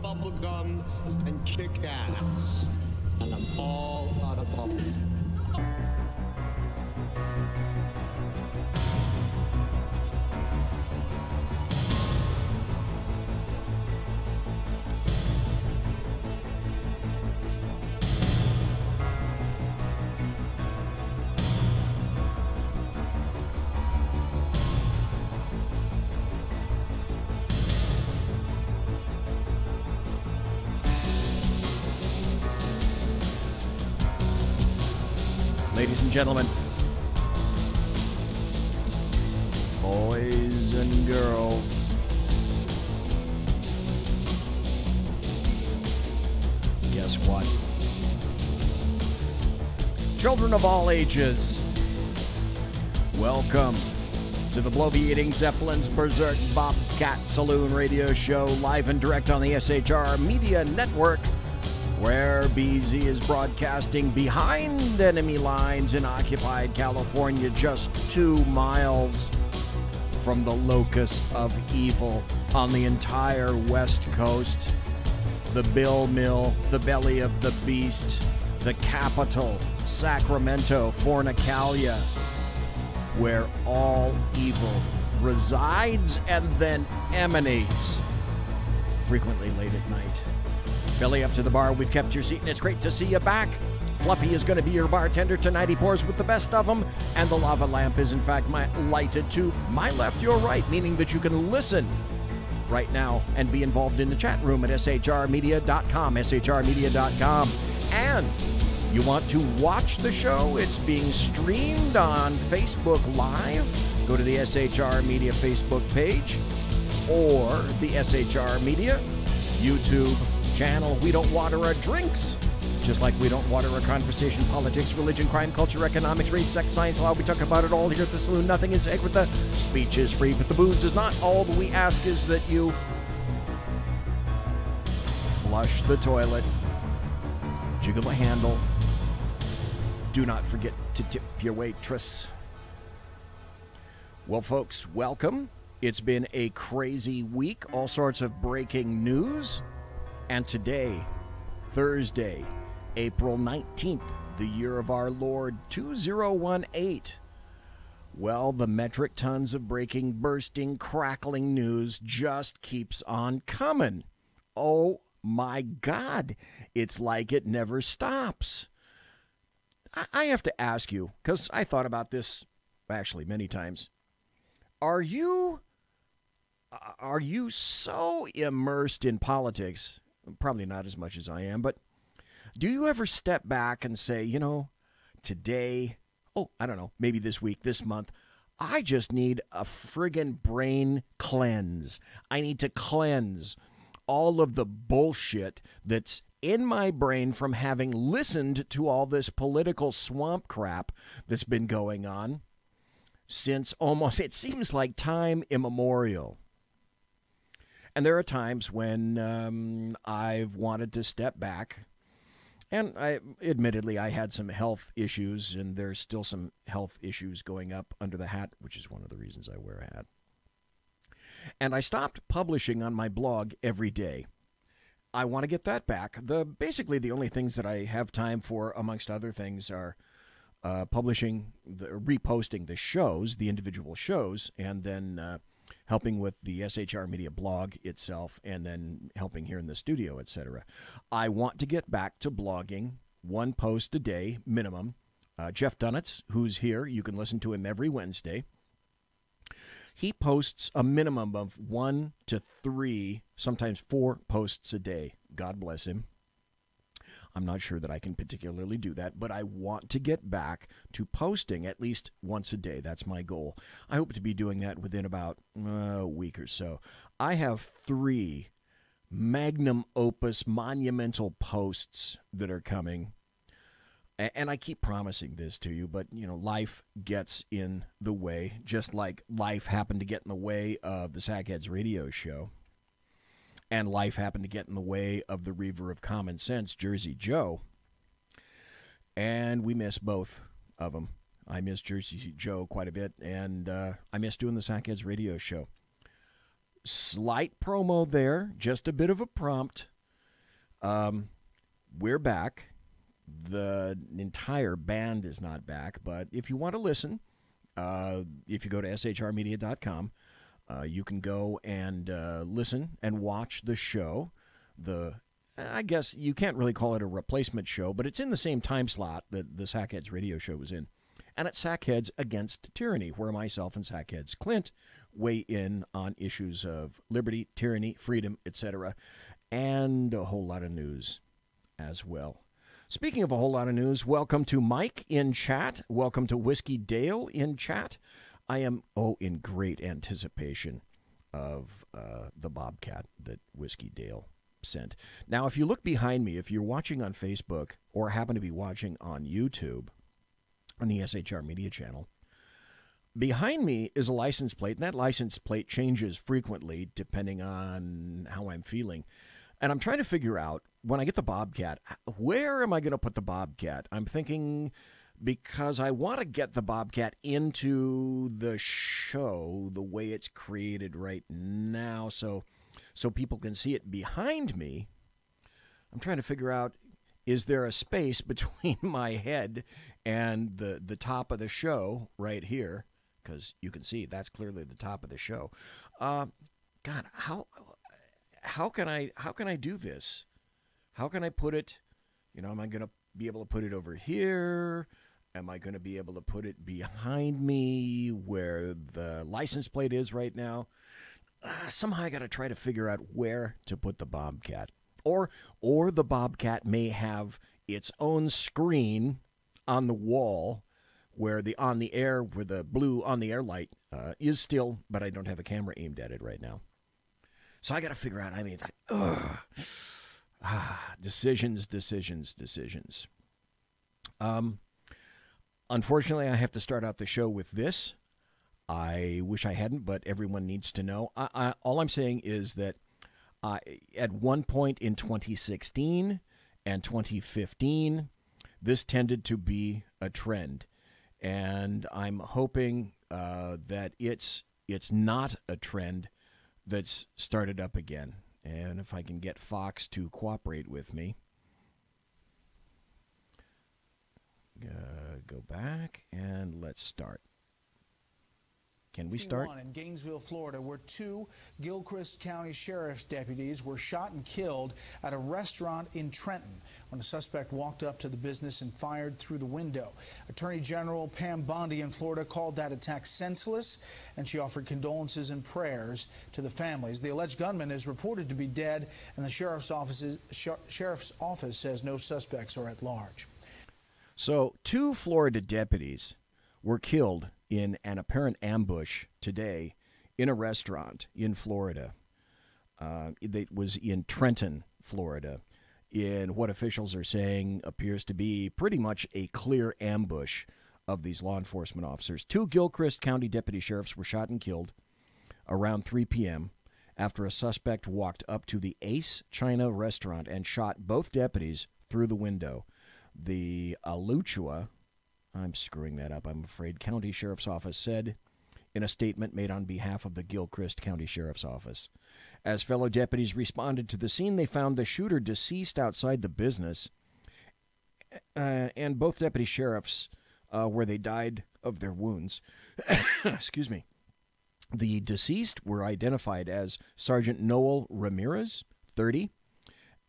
bubble gum and kick ass. And I'm all out of bubble. Ladies and gentlemen, boys and girls, guess what? Children of all ages, welcome to the Bloviating Zeppelin's Berserk Bobcat Saloon radio show, live and direct on the SHR Media Network, where BZ is broadcasting behind enemy lines in occupied California, just 2 miles from the locus of evil on the entire West Coast. The Bill Mill, the belly of the beast, the capital, Sacramento, Fornicalia, where all evil resides and then emanates, frequently late at night. Belly up to the bar, we've kept your seat, and it's great to see you back. Fluffy is going to be your bartender tonight. He pours with the best of them, and the lava lamp is, in fact, lighted to my left, your right, meaning that you can listen right now and be involved in the chat room at shrmedia.com, shrmedia.com. And you want to watch the show? It's being streamed on Facebook Live. Go to the SHR Media Facebook page or the SHR Media YouTube channel. We don't water our drinks, just like we don't water our conversation, politics, religion, crime, culture, economics, race, sex, science, law. We talk about it all here at the Saloon. Nothing is sacred. The speech is free, but the booze is not. All that we ask is that you flush the toilet, jiggle the handle. Do not forget to tip your waitress. Well, folks, welcome. It's been a crazy week. All sorts of breaking news. And today, Thursday, April 19th, the year of our Lord 2018. Well, the metric tons of breaking, bursting, crackling news just keeps on coming. Oh my God, it's like it never stops. I have to ask you, because I thought about this actually many times. Are you so immersed in politics? Probably not as much as I am, but do you ever step back and say, you know, today, I don't know, maybe this week, this month, I just need a friggin' brain cleanse. I need to cleanse all of the bullshit that's in my brain from having listened to all this political swamp crap that's been going on since almost, it seems like time immemorial. And there are times when I've wanted to step back, and admittedly I had some health issues, and there's still some health issues going up under the hat, which is one of the reasons I wear a hat. And I stopped publishing on my blog every day. I want to get that back. Basically the only things that I have time for, amongst other things, are reposting the shows, the individual shows, and then helping with the SHR Media blog itself, and then helping here in the studio, etc. I want to get back to blogging 1 post a day minimum. Jeff Dunitz, who's here, you can listen to him every Wednesday. He posts a minimum of 1 to 3, sometimes 4 posts a day. God bless him. I'm not sure that I can particularly do that, but I want to get back to posting at least once a day. That's my goal. I hope to be doing that within about a week or so. I have 3 magnum opus monumental posts that are coming. And I keep promising this to you, but, you know, life gets in the way, just like life happened to get in the way of the Sackheads radio show. And life happened to get in the way of the Reaver of Common Sense, Jersey Joe. And we miss both of them. I miss Jersey Joe quite a bit, and I miss doing the Sackheads radio show. Slight promo there, just a bit of a prompt. We're back. The entire band is not back, but if you want to listen, if you go to shrmedia.com, you can go and listen and watch the show. I guess you can't really call it a replacement show, but it's in the same time slot that the Sackheads radio show was in. And it's Sackheads Against Tyranny, where myself and Sackheads Clint weigh in on issues of liberty, tyranny, freedom, etc., and a whole lot of news as well. Speaking of a whole lot of news, welcome to Mike in chat. Welcome to Whiskey Dale in chat. I am, in great anticipation of the Bobcat that Whiskey Dale sent. Now, if you look behind me, if you're watching on Facebook or happen to be watching on YouTube on the SHR Media channel, behind me is a license plate, and that license plate changes frequently depending on how I'm feeling. And I'm trying to figure out, when I get the Bobcat, where am I going to put the Bobcat? I'm thinking, because I want to get the Bobcat into the show the way it's created right now, so people can see it behind me. I'm trying to figure out, is there a space between my head and the top of the show right here? Because you can see that's clearly the top of the show. God, how can I do this? How can I put it? Am I going to be able to put it over here? Am I going to be able to put it behind me where the license plate is right now? Somehow I got to try to figure out where to put the Bobcat. Or the Bobcat may have its own screen on the wall where the blue on the air light is still, but I don't have a camera aimed at it right now. So I got to figure out, decisions. Unfortunately, I have to start out the show with this. I wish I hadn't, but everyone needs to know. All I'm saying is that at one point in 2016 and 2015, this tended to be a trend. And I'm hoping that it's not a trend that's started up again. And if I can get Fox to cooperate with me. Go back and let's start. Can we start? In Gainesville, Florida, where 2 Gilchrist County Sheriff's deputies were shot and killed at a restaurant in Trenton when a suspect walked up to the business and fired through the window. Attorney General Pam Bondi in Florida called that attack senseless, and she offered condolences and prayers to the families. The alleged gunman is reported to be dead, and the sheriff's office says no suspects are at large. So 2 Florida deputies were killed in an apparent ambush today in a restaurant in Florida. It was in Trenton, Florida, in what officials are saying appears to be pretty much a clear ambush of these law enforcement officers. 2 Gilchrist County deputy sheriffs were shot and killed around 3 p.m. after a suspect walked up to the Ace China restaurant and shot both deputies through the window. The Alachua, I'm screwing that up, I'm afraid, County Sheriff's Office said in a statement made on behalf of the Gilchrist County Sheriff's Office. As fellow deputies responded to the scene, they found the shooter deceased outside the business, and both deputy sheriffs, where they died of their wounds. Excuse me. The deceased were identified as Sergeant Noel Ramirez, 30,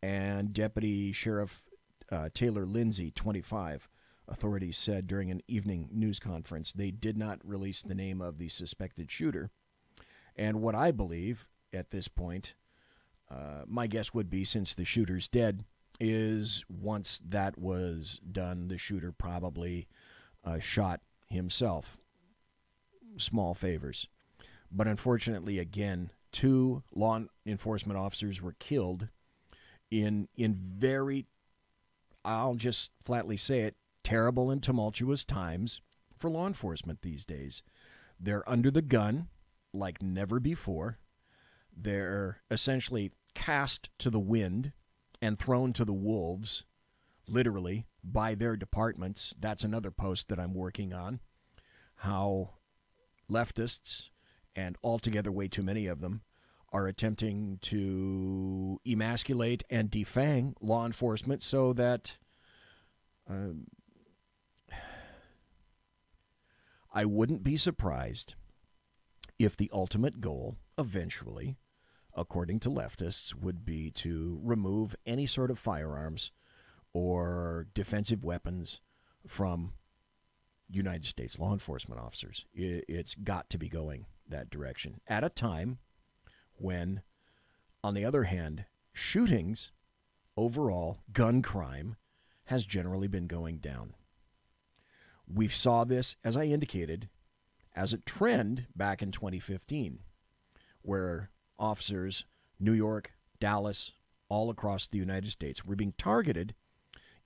and Deputy Sheriff Taylor Lindsay, 25. Authorities said during an evening news conference they did not release the name of the suspected shooter. And what I believe at this point, my guess would be, since the shooter's dead, is once that was done, the shooter probably shot himself. Small favors. But unfortunately, again, 2 law enforcement officers were killed in very, I'll just flatly say it, terrible and tumultuous times for law enforcement these days. They're under the gun like never before. They're essentially cast to the wind and thrown to the wolves, literally, by their departments. That's another post that I'm working on. How leftists, and altogether way too many of them, are attempting to emasculate and defang law enforcement so that I wouldn't be surprised if the ultimate goal eventually, according to leftists, would be to remove any sort of firearms or defensive weapons from United States law enforcement officers. It's got to be going that direction at a time when, on the other hand, shootings, overall gun crime, has generally been going down. We saw this, as I indicated, as a trend back in 2015, where officers, New York, Dallas, all across the United States, were being targeted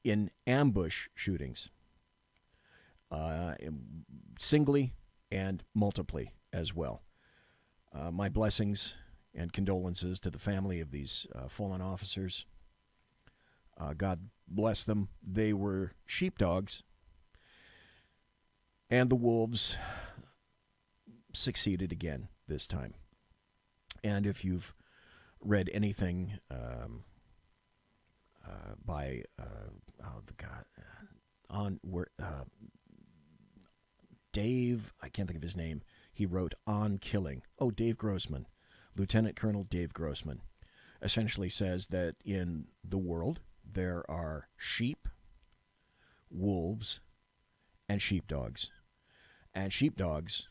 in ambush shootings, singly and multiply as well. My blessings and condolences to the family of these fallen officers. God bless them. They were sheepdogs, and the wolves succeeded again this time. And if you've read anything by Dave, I can't think of his name. He wrote On Killing. Oh, Dave Grossman, Lieutenant Colonel Dave Grossman, essentially says that in the world there are sheep, wolves, and sheepdogs. And sheepdogs,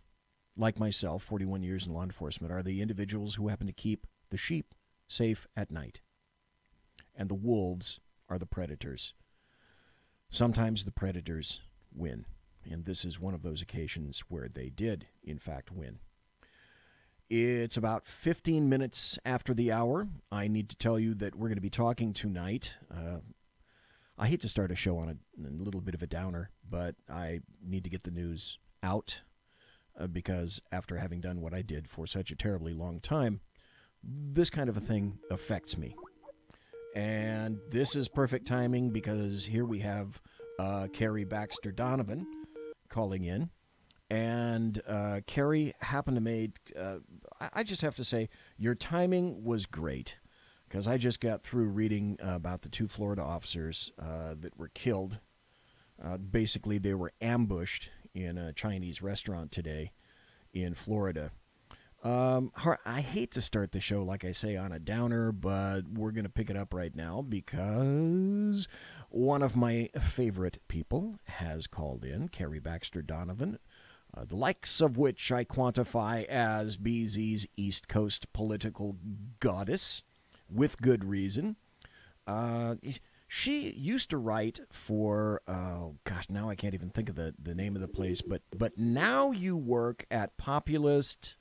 like myself, 41 years in law enforcement, are the individuals who happen to keep the sheep safe at night. And the wolves are the predators. Sometimes the predators win. And this is one of those occasions where they did, in fact, win. It's about 15 minutes after the hour. I need to tell you that we're going to be talking tonight. I hate to start a show on a little bit of a downer, but I need to get the news out because after having done what I did for such a terribly long time, this kind of a thing affects me. And this is perfect timing because here we have Carrie Baxter Donovan calling in. And Carrie happened to make, I just have to say, your timing was great. Because I just got through reading about the two Florida officers that were killed. Basically, they were ambushed in a Chinese restaurant today in Florida. I hate to start the show, like I say, on a downer, but we're going to pick it up right now because one of my favorite people has called in, Carrie Baxter Donovan, the likes of which I quantify as BZ's East Coast political goddess, with good reason. She used to write for, now I can't even think of the name of the place, but now you work at Populist...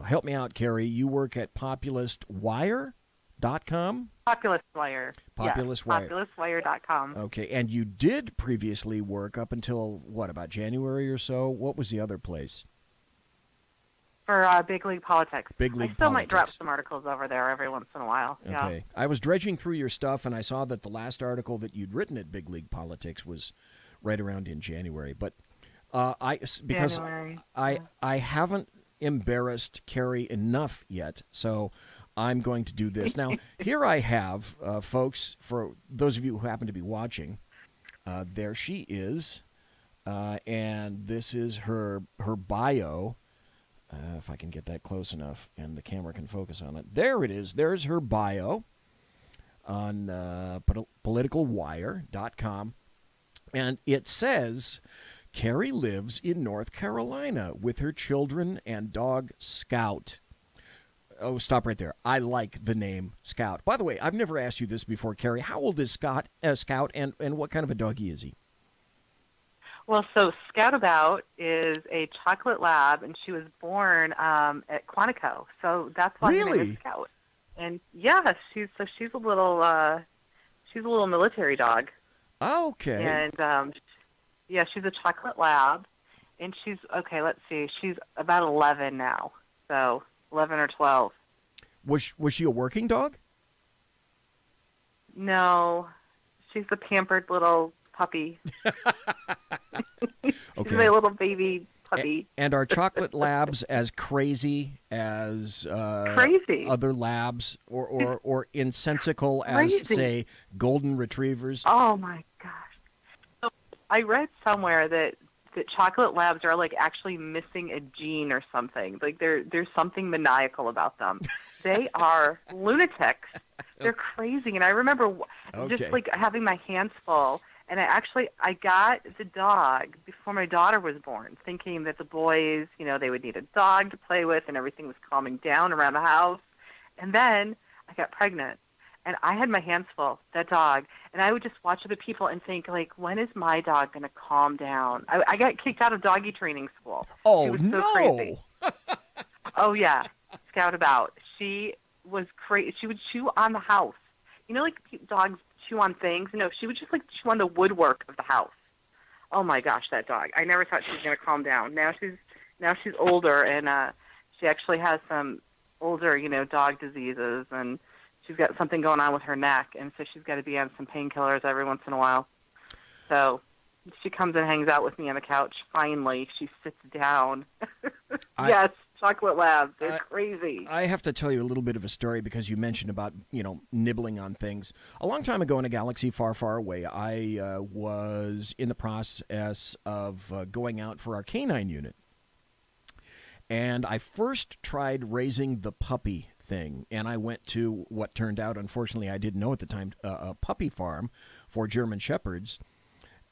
help me out, Carrie. You work at populistwire.com? Populist Wire. Populist Wire. Populistwire.com. Okay, and you did previously work up until, about January or so? What was the other place? For Big League Politics. Big League I still Politics. might drop some articles over there every once in a while. Okay. Yeah. I was dredging through your stuff, and I saw that the last article that you'd written at Big League Politics was right around in January. But January. I haven't embarrassed Carrie enough yet, so I'm going to do this. Now, here I have, folks, for those of you who happen to be watching, there she is, and this is her bio. If I can get that close enough and the camera can focus on it. There it is. There's her bio on politicalwire.com. And it says, Carrie lives in North Carolina with her children and dog Scout. Oh, stop right there. I like the name Scout. By the way, I've never asked you this before, Carrie. How old is Scout, and what kind of a doggy is he? Well, so Scoutabout is a chocolate lab, and she was born at Quantico. So that's why her name is Scout. And yeah, she's a little military dog. Okay. And yeah, she's a chocolate lab, and she's she's about 11 now. So 11 or 12. Was she a working dog? No, she's the pampered little puppy. Okay. She's my little baby puppy. And are chocolate labs as crazy as Crazy. other labs, or insensical as, say, golden retrievers? Oh my gosh! So I read somewhere that chocolate labs are like actually missing a gene or something. Like there's something maniacal about them. They are lunatics. They're crazy. And I remember just like having my hands full. And I got the dog before my daughter was born, thinking that the boys, you know, they would need a dog to play with and everything was calming down around the house. And then I got pregnant and I had my hands full, that dog. And I would just watch other people and think, like, when is my dog going to calm down? I got kicked out of doggy training school. Oh, it was so crazy. Oh, yeah. Scout about. She was crazy. She would chew on the house. You know, like dogs chew on things. No, she would just like chew on the woodwork of the house. Oh my gosh, that dog! I never thought she was going to calm down. Now she's older, and she actually has some older, you know, dog diseases, and she's got something going on with her neck, and so she's got to be on some painkillers every once in a while. So she comes and hangs out with me on the couch. Finally, she sits down. Yes. Chocolate labs, they're crazy. I have to tell you a little bit of a story because you mentioned about, you know, nibbling on things. A long time ago in a galaxy far, far away, I was in the process of going out for our canine unit. And I first tried raising the puppy thing. And I went to what turned out, unfortunately, I didn't know at the time, a puppy farm for German Shepherds.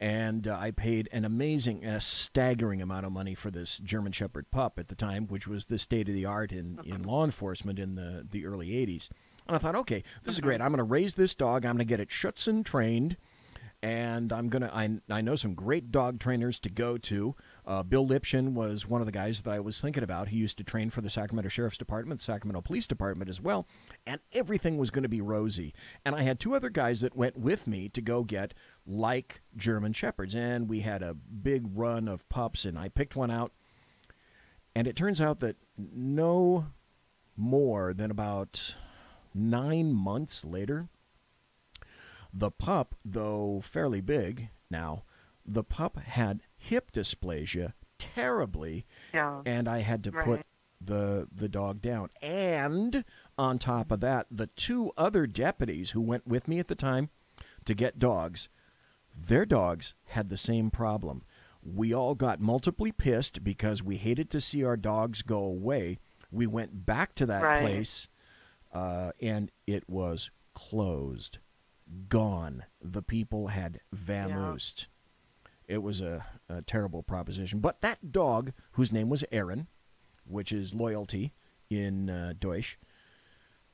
And I paid a staggering amount of money for this German Shepherd pup at the time, which was the state-of-the-art in law enforcement in the early 80s. And I thought, okay, this is great. I'm going to raise this dog. I'm going to get it Schutzen trained. And I know some great dog trainers to go to. Bill Lipschen was one of the guys that I was thinking about. He used to train for the Sacramento Sheriff's Department, the Sacramento Police Department as well. And everything was going to be rosy. And I had two other guys that went with me to go get like German Shepherds. And we had a big run of pups, and I picked one out. And it turns out that no more than about 9 months later, the pup, though fairly big now, the pup had hip dysplasia terribly, and I had to put the dog down. And on top of that, the two other deputies who went with me at the time to get dogs, their dogs had the same problem. We all got multiply pissed because we hated to see our dogs go away. We went back to that place, and it was closed. Gone. The people had vamoosed. It was a terrible proposition. But that dog, whose name was Aaron, which is loyalty in Deutsch,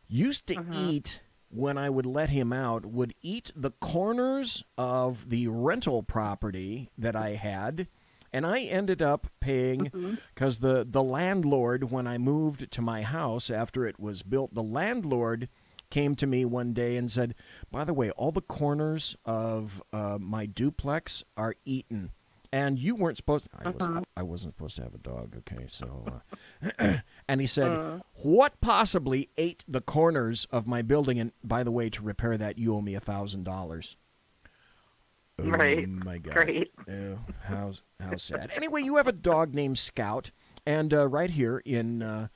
used to eat, when I would let him out, would eat the corners of the rental property that I had. And I ended up paying, because the landlord, when I moved to my house after it was built, the landlord came to me one day and said, by the way, all the corners of my duplex are eaten. And you weren't supposed to, I wasn't supposed to have a dog, okay, so. And he said, what possibly ate the corners of my building? And by the way, to repair that, you owe me $1,000. Oh, my God. Great. Oh, how sad. Anyway, you have a dog named Scout, and right here in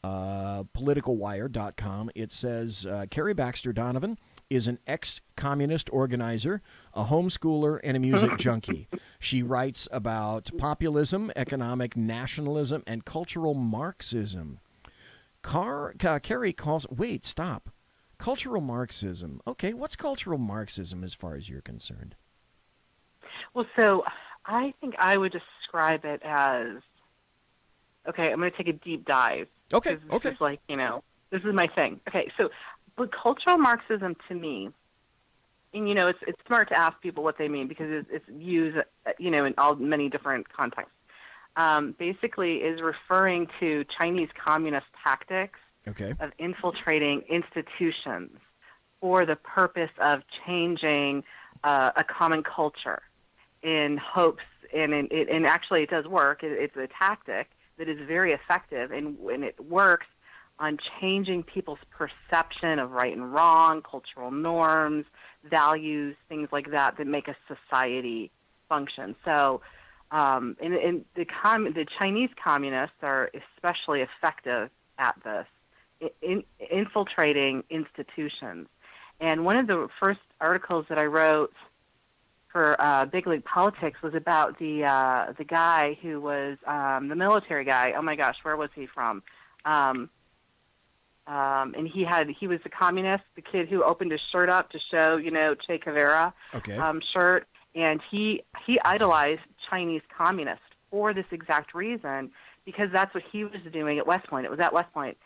politicalwire.com, it says Carrie Baxter Donovan is an ex-communist organizer, a homeschooler, and a music junkie. She writes about populism, economic nationalism, and cultural Marxism. Carrie calls... Wait, stop. Cultural Marxism. Okay, what's cultural Marxism as far as you're concerned? Well, so I think I would describe it as... Okay, I'm going to take a deep dive. Okay. This is like, you know, this is my thing. Okay, so, but cultural Marxism to me, and you know, it's smart to ask people what they mean because it's used, you know, in many different contexts. Basically, is referring to Chinese communist tactics of infiltrating institutions for the purpose of changing a common culture in hopes, and actually it does work. It's a tactic that is very effective, and it works on changing people's perception of right and wrong, cultural norms, values, things like that make a society function. So And the Chinese communists are especially effective at this, infiltrating institutions. And one of the first articles that I wrote for Big League Politics was about the guy who was the military guy. Oh my gosh, where was he from? And he was a communist, the kid who opened his shirt up to show, Che Guevara shirt. And he idolized Chinese communists for this exact reason, because that's what he was doing at West Point. It was at West Point.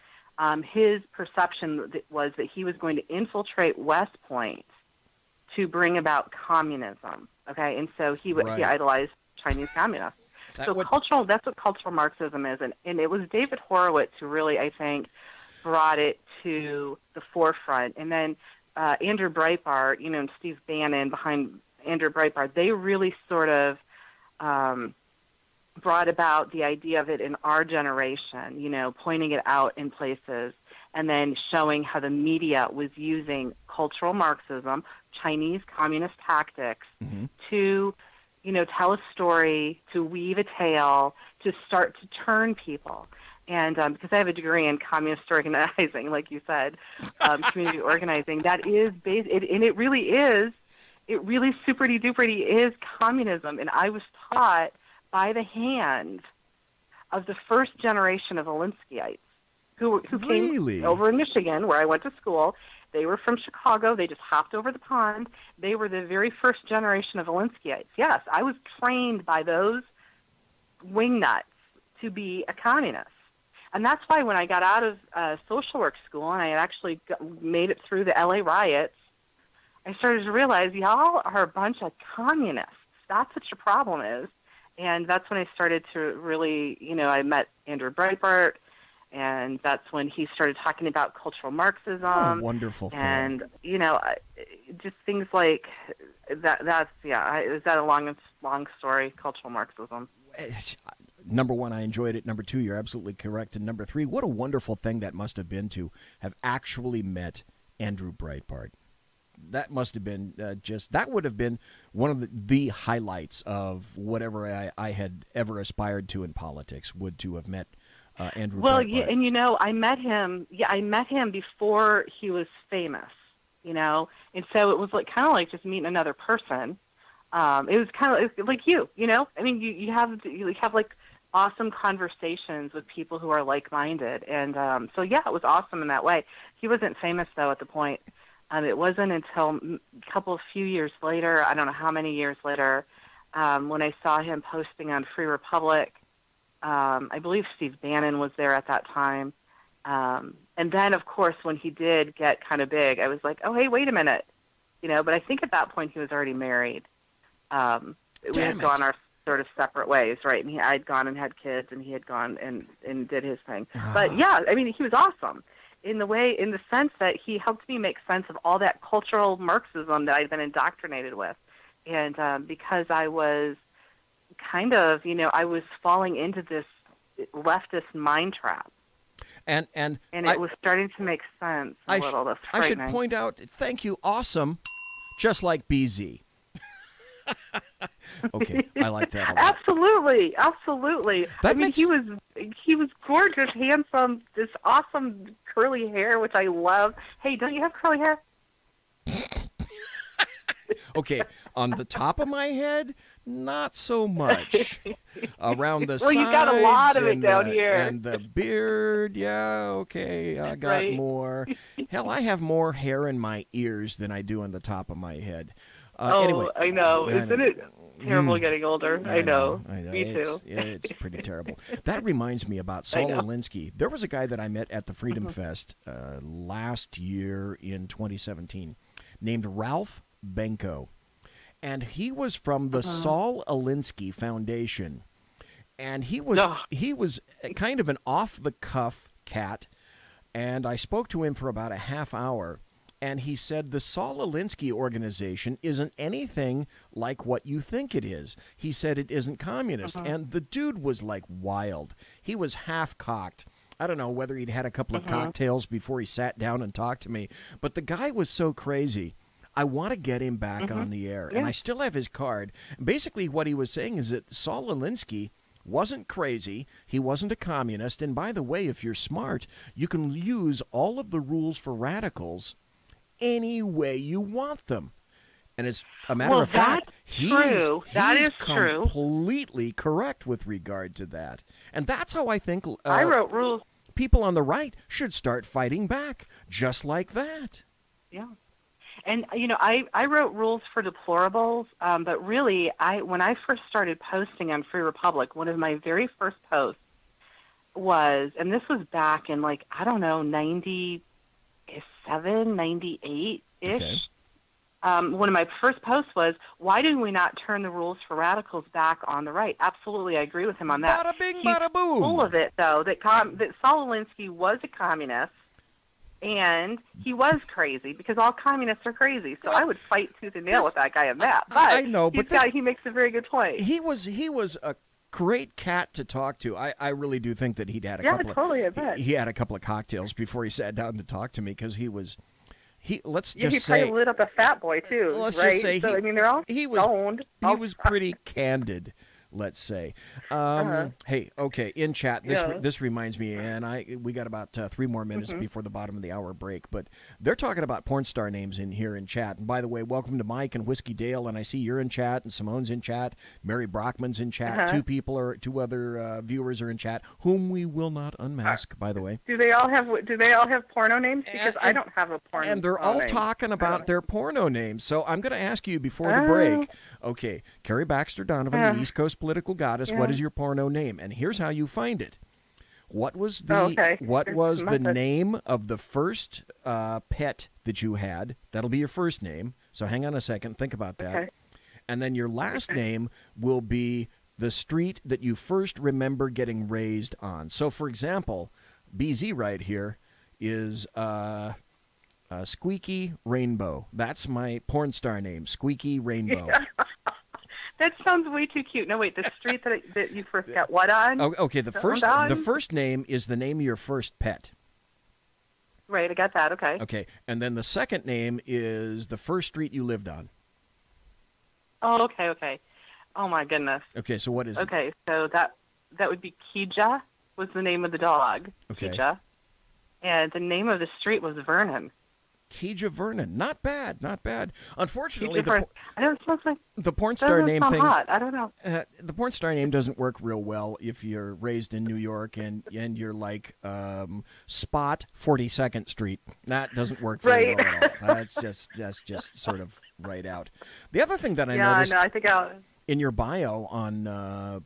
His perception was that he was going to infiltrate West Point to bring about communism. Okay, and so he idolized Chinese communists. That's what cultural Marxism is, and it was David Horowitz who really, I think, brought it to the forefront. And then Andrew Breitbart, and Steve Bannon behind Andrew Breitbart, they really sort of brought about the idea of it in our generation, pointing it out in places and then showing how the media was using cultural Marxism, Chinese communist tactics to, tell a story, to weave a tale, to start to turn people. And because I have a degree in communist organizing, like you said, community organizing, that is and it really super-duper is communism. And I was taught by the hand of the first generation of Alinskyeites who came over in Michigan, where I went to school. They were from Chicago. They just hopped over the pond. They were the very first generation of Alinskyeites. Yes, I was trained by those wingnuts to be a communist. And that's why when I got out of social work school and I had actually made it through the LA riots, I started to realize y'all are a bunch of communists. That's what your problem is. And that's when I started to really, I met Andrew Breitbart, and that's when he started talking about cultural Marxism. Oh, wonderful. And, just things like that. Is that a long story, cultural Marxism? Number one, I enjoyed it. Number two, you're absolutely correct. And number three, what a wonderful thing that must have been to have actually met Andrew Breitbart. That must have been that would have been one of the highlights of whatever I had ever aspired to in politics, would to have met Andrew Breitbart. Well, yeah, and I met him. Yeah, I met him before he was famous, and so it was kind of like just meeting another person. It was kind of like you I mean, you have like awesome conversations with people who are like-minded, and so yeah, it was awesome in that way. He wasn't famous though at the point. It wasn't until a few years later, I don't know how many years later, when I saw him posting on Free Republic. I believe Steve Bannon was there at that time. And then, of course, when he did get kind of big, I was like, oh, hey, wait a minute. But I think at that point he was already married. We had gone our sort of separate ways, right? And I'd gone and had kids, and he had gone and did his thing. But, yeah, I mean, he was awesome. In the sense that he helped me make sense of all that cultural Marxism that I'd been indoctrinated with. And because I was kind of, I was falling into this leftist mind trap. And it was starting to make sense a little. That's I should point out, thank you, awesome, just like BZ. Okay, I like that a lot. Absolutely. He was gorgeous, handsome, this awesome curly hair, which I love. Hey, don't you have curly hair? Okay, on the top of my head, not so much. Around the sides, you got a lot of it down here. And the beard, yeah, okay, I got more. Hell, I have more hair in my ears than I do on the top of my head. Anyway, I know. Isn't it terrible getting older? I know. Me too. It's pretty terrible. That reminds me about Saul Alinsky. There was a guy that I met at the Freedom Fest last year in 2017 named Ralph Benko. And he was from the Saul Alinsky Foundation. And he was kind of an off-the-cuff cat. And I spoke to him for about a half hour. And he said the Saul Alinsky organization isn't anything like what you think it is. He said it isn't communist. And the dude was like wild. He was half-cocked. I don't know whether he'd had a couple of cocktails before he sat down and talked to me. But the guy was so crazy. I want to get him back on the air, and I still have his card. Basically, what he was saying is that Saul Alinsky wasn't crazy, he wasn't a communist, and by the way, if you're smart, you can use all of the rules for radicals any way you want them. And as a matter of fact, he's completely correct with regard to that. And that's how I think I wrote rules. People on the right should start fighting back, just like that. Yeah. And, I wrote rules for deplorables, but really, when I first started posting on Free Republic, one of my very first posts was, and this was back in, 97, 98-ish. Okay. One of my first posts was, why do we not turn the rules for radicals back on the right? Absolutely, I agree with him on that. Bada bing, bada boom. He's full of it, though, that Saul Alinsky was a communist, and he was crazy, because all communists are crazy. So I would fight tooth and nail with that guy on that. But I know, but he makes a very good point. He was a great cat to talk to. I really do think that he'd had a couple of he had a couple of cocktails before he sat down to talk to me, because he probably lit up a fat boy too. Let's right? just say they're all stoned. He was pretty candid, let's say. Hey, okay, in chat, this reminds me, and we got about 3 more minutes before the bottom of the hour break, but they're talking about porn star names in here in chat. And by the way, welcome to Mike and Whiskey Dale, and I see you're in chat, and Simone's in chat, Mary Brockman's in chat, two other viewers are in chat, whom we will not unmask, by the way. Do they all have porno names? Because I don't have a porno name. And they're all talking about their porno names. So I'm going to ask you before the break. Okay, Carrie Baxter Donovan, the East Coast political goddess, what is your porno name? And here's how you find it. What was the name of the first pet that you had? That'll be your first name. So hang on a second, think about that. Okay. And then your last name will be the street that you first remember getting raised on. So for example, BZ right here is Squeaky Rainbow. That's my porn star name, Squeaky Rainbow. Yeah. That sounds way too cute. No, wait, the street that you first got what on? Oh, okay, the first name is the name of your first pet. Right, I got that, okay. Okay, and then the second name is the first street you lived on. Oh, okay. Oh, my goodness. Okay, so what is it? Okay, so that would be Kija was the name of the dog. Okay. Kija. And the name of the street was Vernon. Kija Vernon. Not bad. Unfortunately, I know it sounds like the porn star name thing. Hot. I don't know. The porn star name doesn't work real well if you're raised in New York and you're like Spot 42nd Street. That doesn't work very well at all. That's just sort of right out. The other thing that I noticed. I think in your bio on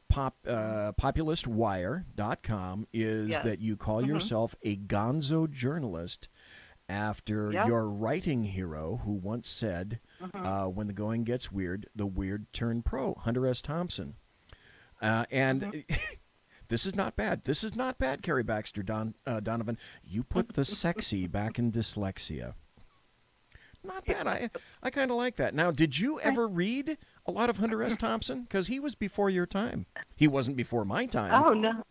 populistwire.com is that you call yourself a gonzo journalist after your writing hero who once said, when the going gets weird, the weird turn pro, Hunter S. Thompson. And this is not bad. This is not bad, Carrie Baxter Donovan. You put the sexy back in dyslexia. Not bad. I kind of like that. Now, did you ever read a lot of Hunter S. Thompson? Because he was before your time. He wasn't before my time. Oh, no.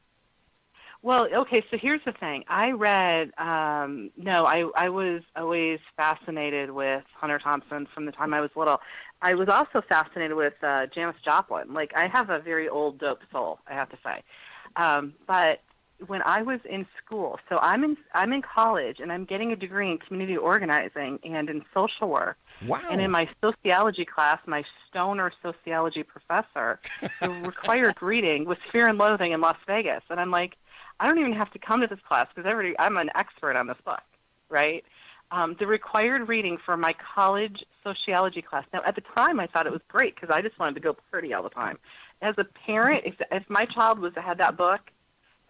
Well, okay, so here's the thing. I read, I was always fascinated with Hunter Thompson from the time I was little. I was also fascinated with Janis Joplin. Like, I have a very old dope soul, I have to say. But when I was in school, so I'm in college, and I'm getting a degree in community organizing and in social work. Wow. And in my sociology class, my stoner sociology professor, the required reading was Fear and Loathing in Las Vegas. And I'm like, I don't even have to come to this class because I'm an expert on this book, right? The required reading for my college sociology class. Now, at the time, I thought it was great because I just wanted to go party all the time. As a parent, if my child had that book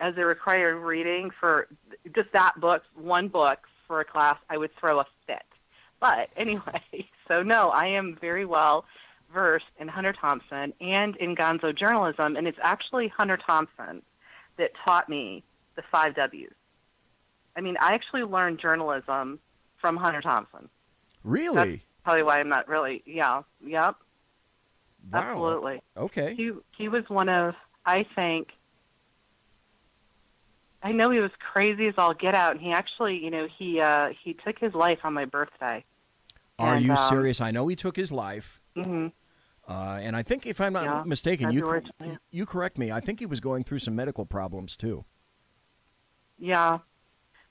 as a required reading for just that book, one book for a class, I would throw a fit. But anyway, so no, I am very well versed in Hunter Thompson and in gonzo journalism, and it's actually Hunter Thompson that taught me the 5 W's. I mean, I actually learned journalism from Hunter Thompson. Really? That's probably why I'm not really, yep. Wow. Absolutely. Okay. He was one of, I think, I know he was crazy as all get out, and he actually, he took his life on my birthday. Are you serious? I know he took his life. Mm-hmm. And I think, if I'm not mistaken, you correct me, I think he was going through some medical problems, too. Yeah.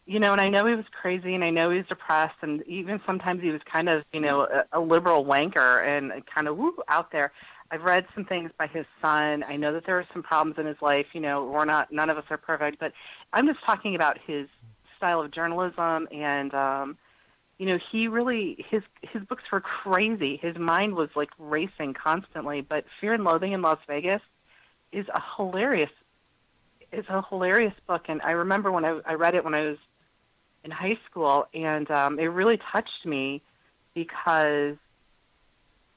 And I know he was crazy, and I know he was depressed, and even sometimes he was kind of, a liberal wanker and kind of out there. I've read some things by his son. I know that there were some problems in his life. None of us are perfect, but I'm just talking about his style of journalism, and he really, his books were crazy. His mind was like racing constantly. But Fear and Loathing in Las Vegas is a hilarious book. And I remember when I read it when I was in high school, and it really touched me because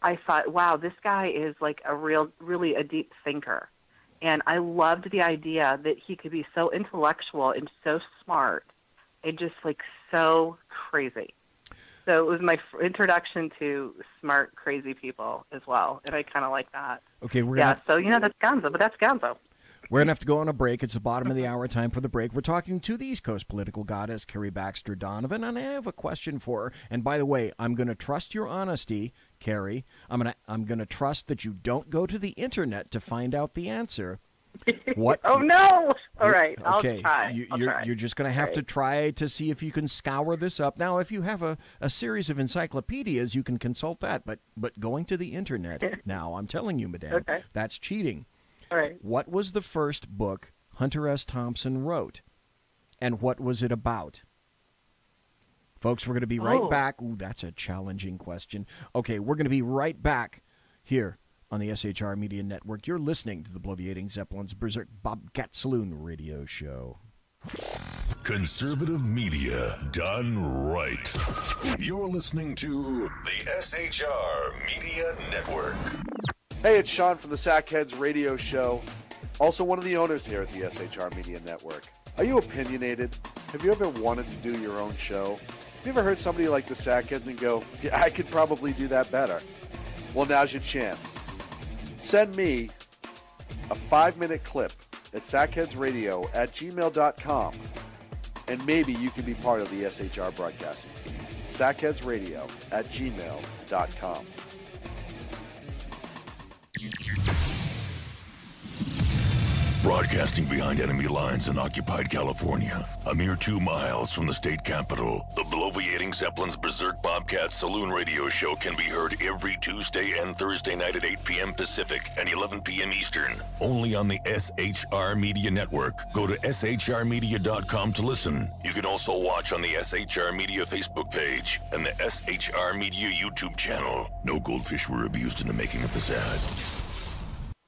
I thought, wow, this guy is like really a deep thinker. And I loved the idea that he could be so intellectual and so smart and just like so crazy. So it was my introduction to smart, crazy people as well, and I kind of like that. Okay, that's Gonzo, but that's Gonzo. We're going to have to go on a break. It's the bottom of the hour, time for the break. We're talking to the East Coast political goddess, Carrie Baxter Donovan, and I have a question for her. And by the way, I'm going to trust your honesty, Carrie. I'm going to trust that you don't go to the internet to find out the answer. What? Oh, no! All right, okay. I'll try. You're just going to have to try to see if you can scour this up. Now, if you have a series of encyclopedias, you can consult that. But going to the internet, now, I'm telling you, madame, that's cheating. All right. What was the first book Hunter S. Thompson wrote? And what was it about? Folks, we're going to be right back. Ooh, that's a challenging question. Okay, we're going to be right back here on the SHR Media Network. You're listening to the Bloviating Zeppelin's Berserk Bobcat Saloon radio show. Conservative media done right. You're listening to the SHR Media Network. Hey, it's Sean from the Sackheads radio show. Also one of the owners here at the SHR Media Network. Are you opinionated? Have you ever wanted to do your own show? Have you ever heard somebody like the Sackheads and go, yeah, I could probably do that better? Well, now's your chance. Send me a 5-minute clip at sackheadsradio@gmail.com, and maybe you can be part of the SHR broadcasting team. sackheadsradio@gmail.com. Broadcasting behind enemy lines in occupied California, a mere 2 miles from the state capital, the Bloviating Zeppelin's Berserk Bobcat Saloon radio show can be heard every Tuesday and Thursday night at 8 p.m. Pacific and 11 p.m. Eastern, only on the SHR Media Network. Go to shrmedia.com to listen. You can also watch on the SHR Media Facebook page and the SHR Media YouTube channel. No goldfish were abused in the making of this ad.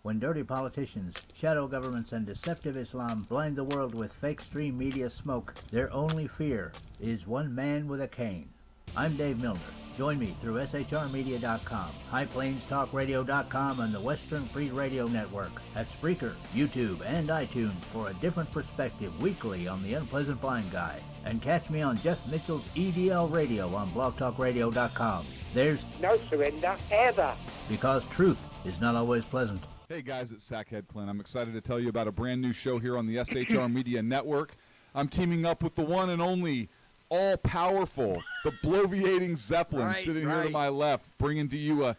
When dirty politicians, shadow governments, and deceptive Islam blind the world with fake stream media smoke, their only fear is one man with a cane. I'm Dave Milner. Join me through shrmedia.com, highplanestalkradio.com, and the Western Free Radio Network at Spreaker, YouTube, and iTunes for a different perspective weekly on the Unpleasant Blind Guy. And catch me on Jeff Mitchell's EDL Radio on blogtalkradio.com. There's no surrender ever, because truth is not always pleasant. Hey guys, it's Sackhead Clint. I'm excited to tell you about a brand new show here on the SHR Media Network. I'm teaming up with the one and only all-powerful, the Bloviating Zeppelin, sitting here to my left, bringing to you a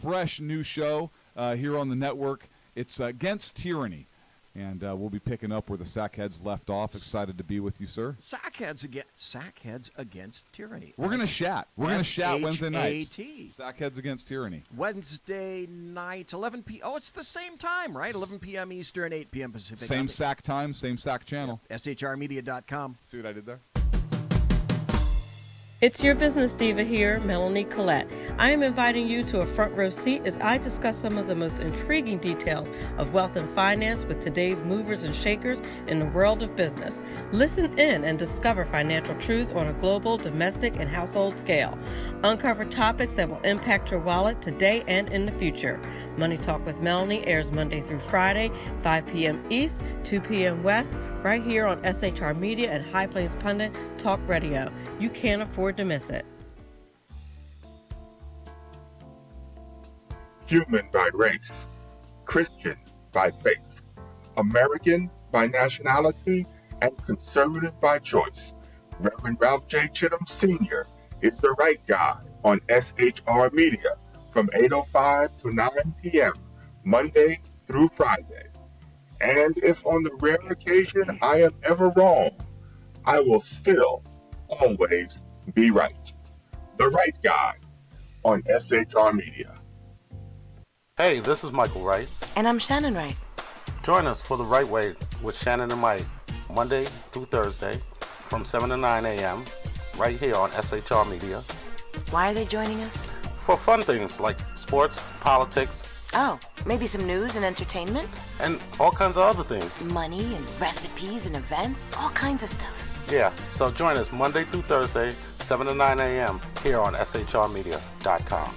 fresh new show here on the network. It's Against Tyranny. And we'll be picking up where the Sackheads left off. Excited to be with you, sir. Sackheads Against Tyranny. We're going to chat. We're going to chat Wednesday nights. S-H-A-T. Sackheads Against Tyranny. Wednesday nights, 11 p.m. Oh, it's the same time, right? 11 p.m. Eastern, 8 p.m. Pacific. Same SAC time, same SAC channel. Yep. SHRmedia.com. See what I did there? It's your business diva here, Melanie Collette. I am inviting you to a front row seat as I discuss some of the most intriguing details of wealth and finance with today's movers and shakers in the world of business. Listen in and discover financial truths on a global, domestic, and household scale. Uncover topics that will impact your wallet today and in the future. Money Talk with Melanie airs Monday through Friday, 5 p.m. East, 2 p.m. West, right here on SHR Media and High Plains Pundit Talk Radio. You can't afford to miss it. Human by race, Christian by faith, American by nationality, and conservative by choice. Reverend Ralph J. Chittum Sr. is the right guy on SHR Media from 8:05 to 9 p.m. Monday through Friday. And if on the rare occasion I am ever wrong, I will still always be right. The Right Guy on SHR Media. Hey, this is Michael Wright. And I'm Shannon Wright. Join us for The Right Way with Shannon and Mike, Monday through Thursday from 7 to 9 a.m. right here on SHR Media. Why are they joining us? For fun things like sports, politics. Oh, maybe some news and entertainment? And all kinds of other things. Money and recipes and events, all kinds of stuff. Yeah, so join us Monday through Thursday, 7 to 9 a.m. here on shrmedia.com.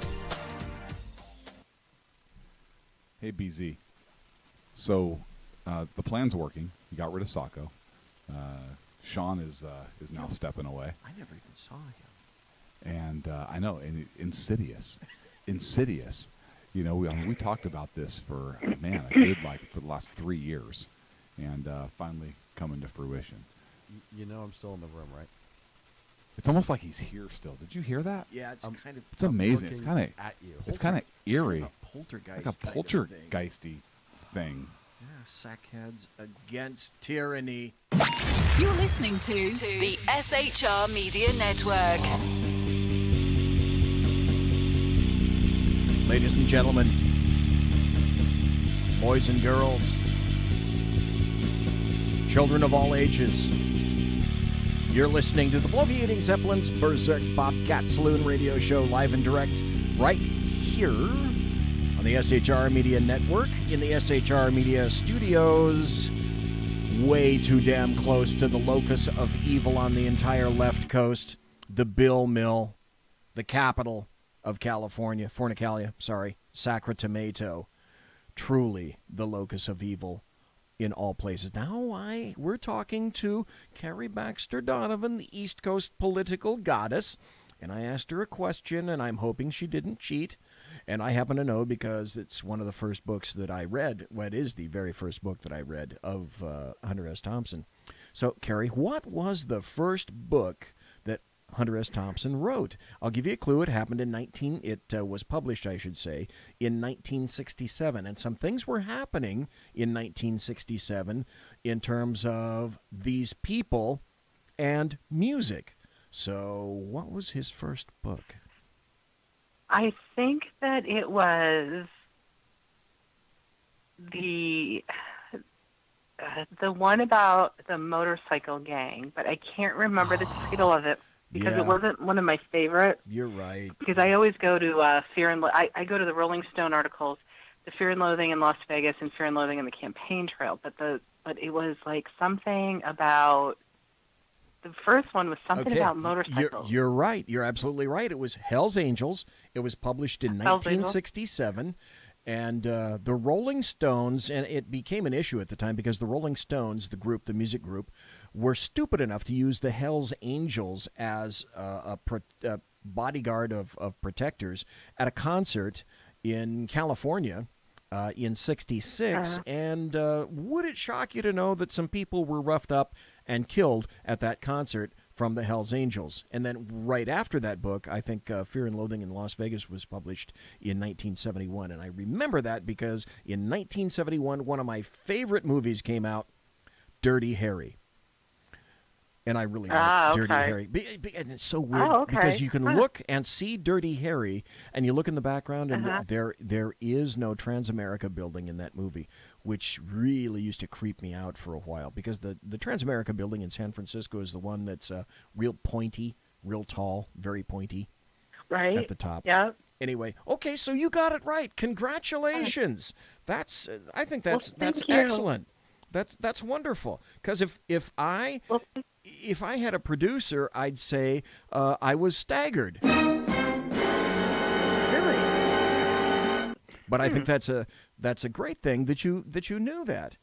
Hey, BZ. So the plan's working. You got rid of Sacco. Sean is now stepping away. I never even saw him. And I know, and insidious. You know, we talked about this for, man, for the last 3 years. And finally coming to fruition. You know I'm still in the room, right? It's almost like he's here still. Did you hear that? Yeah, it's kind of... It's amazing. It's kind of... at you. It's kind of eerie. Kind of a poltergeist. Like a poltergeisty thing. Yeah, sackheads against tyranny. You're listening to the SHR Media Network. Ladies and gentlemen, boys and girls, children of all ages, you're listening to the Bloviating Zeppelin's Berserk Bobcat Saloon radio show live and direct right here on the SHR Media Network in the SHR Media Studios, way too damn close to the locus of evil on the entire left coast, the Bill Mill, the capital of California, Sacramento, truly the locus of evil in all places. Now we're talking to Carrie Baxter Donovan, the East Coast political goddess, and I asked her a question, and I'm hoping she didn't cheat, and I happen to know because it's one of the first books that I read. Well, it is the very first book that I read of Hunter S. Thompson. So, Carrie, what was the first book that Hunter S. Thompson wrote? I'll give you a clue. It happened it was published, I should say, in 1967. And some things were happening in 1967 in terms of these people and music. So what was his first book? I think that it was the one about the motorcycle gang, but I can't remember the title of it because it wasn't one of my favorites. You're right. Because I always go to Fear and I go to the Rolling Stone articles, the Fear and Loathing in Las Vegas and Fear and Loathing in the Campaign Trail. But it was like something about. The first one was something about motorcycles. You're right. You're absolutely right. It was Hell's Angels. It was published in 1967. And the Rolling Stones, and it became an issue at the time because the Rolling Stones, the music group, were stupid enough to use the Hell's Angels as a bodyguard of protectors at a concert in California in 66. And would it shock you to know that some people were roughed up and killed at that concert from the Hells Angels? And then right after that book, I think Fear and Loathing in Las Vegas was published in 1971. And I remember that because in 1971, one of my favorite movies came out, Dirty Harry. And I really like Dirty Harry. And it's so weird because you can look and see Dirty Harry, and you look in the background, and there is no Transamerica building in that movie, which really used to creep me out for a while because the Transamerica building in San Francisco is the one that's real pointy, real tall, very pointy. Right. At the top. Yeah. Anyway, okay, so you got it right. Congratulations. I think that's excellent. That's wonderful. Because if I had a producer, I'd say I was staggered. Really? But I think that's a great thing that you knew that.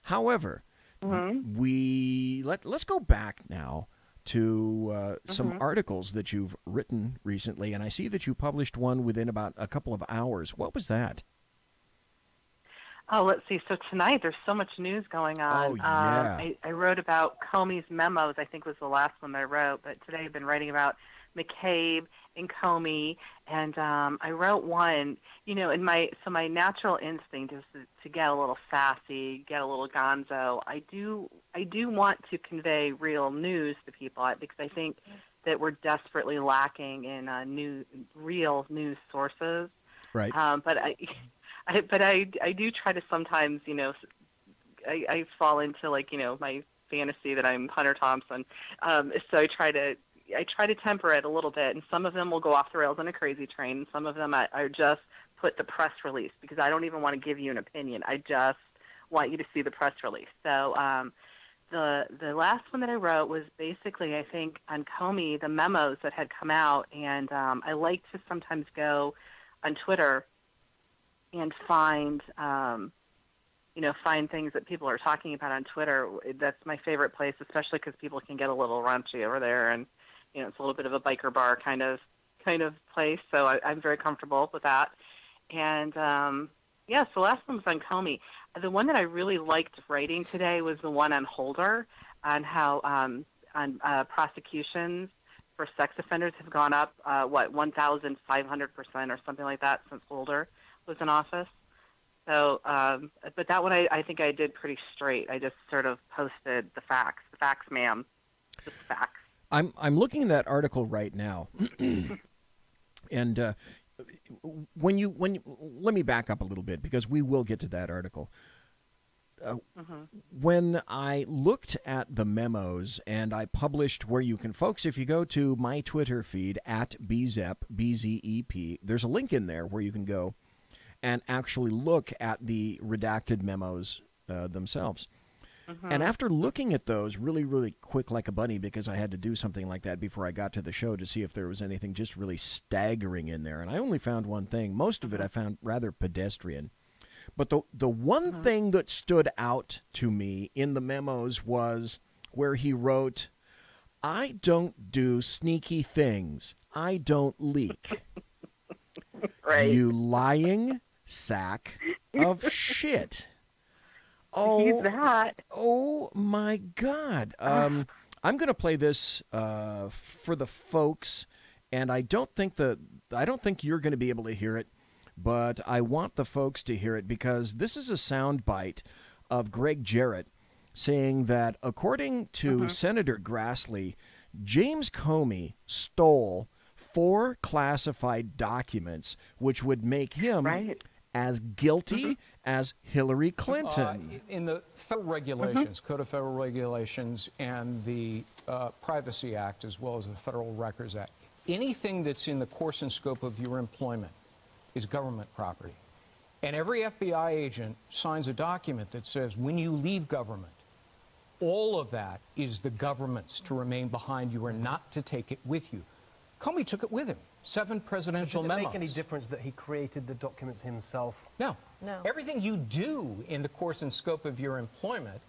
However, let's go back now to some articles that you've written recently, and I see that you published one within about a couple of hours. What was that? Oh, let's see. So tonight there's so much news going on. Oh, yeah. I wrote about Comey's memos, I think was the last one that I wrote, but today I've been writing about McCabe and Comey, and I wrote one, in my natural instinct is to get a little sassy, get a little gonzo. I do want to convey real news to people because I think that we're desperately lacking in real news sources. Right. But I do try to sometimes, I fall into my fantasy that I'm Hunter Thompson. So I try to temper it a little bit, and some of them will go off the rails on a crazy train, and some of them I just put the press release because I don't even want to give you an opinion. I just want you to see the press release. So the last one that I wrote was basically, I think, on Comey, the memos that had come out, and I like to sometimes go on Twitter and find things that people are talking about on Twitter. That's my favorite place, especially because people can get a little raunchy over there, and it's a little bit of a biker bar kind of place. So I'm very comfortable with that. And so the last one was on Comey. The one that I really liked writing today was the one on Holder, on how prosecutions for sex offenders have gone up 1,500% or something like that since Holder was in office. So, but that one I think I did pretty straight. I just sort of posted the facts, ma'am, just facts. I'm looking at that article right now, and let me back up a little bit because we will get to that article. When I looked at the memos and I published where you can, folks, if you go to my Twitter feed at BZEP, BZEP, there's a link in there where you can go and actually look at the redacted memos themselves. And after looking at those really, really quick like a bunny, because I had to do something like that before I got to the show to see if there was anything just really staggering in there. And I only found one thing. Most of it I found rather pedestrian. But the one thing that stood out to me in the memos was where he wrote, "I don't do sneaky things. I don't leak." Right. You lying sack of shit. He's that. Oh my God! I'm going to play this for the folks, and I don't think you're going to be able to hear it, but I want the folks to hear it because this is a sound bite of Greg Jarrett saying that according to Senator Grassley, James Comey stole 4 classified documents, which would make him as guilty as Hillary Clinton. In the federal regulations, Code of Federal Regulations, and the Privacy Act, as well as the Federal Records Act, anything that's in the course and scope of your employment is government property. And every FBI agent signs a document that says when you leave government, all of that is the government's to remain behind. You are not to take it with you. Comey took it with him. 7 presidential memos. Does it make any difference that he created the documents himself? No. Everything you do in the course and scope of your employment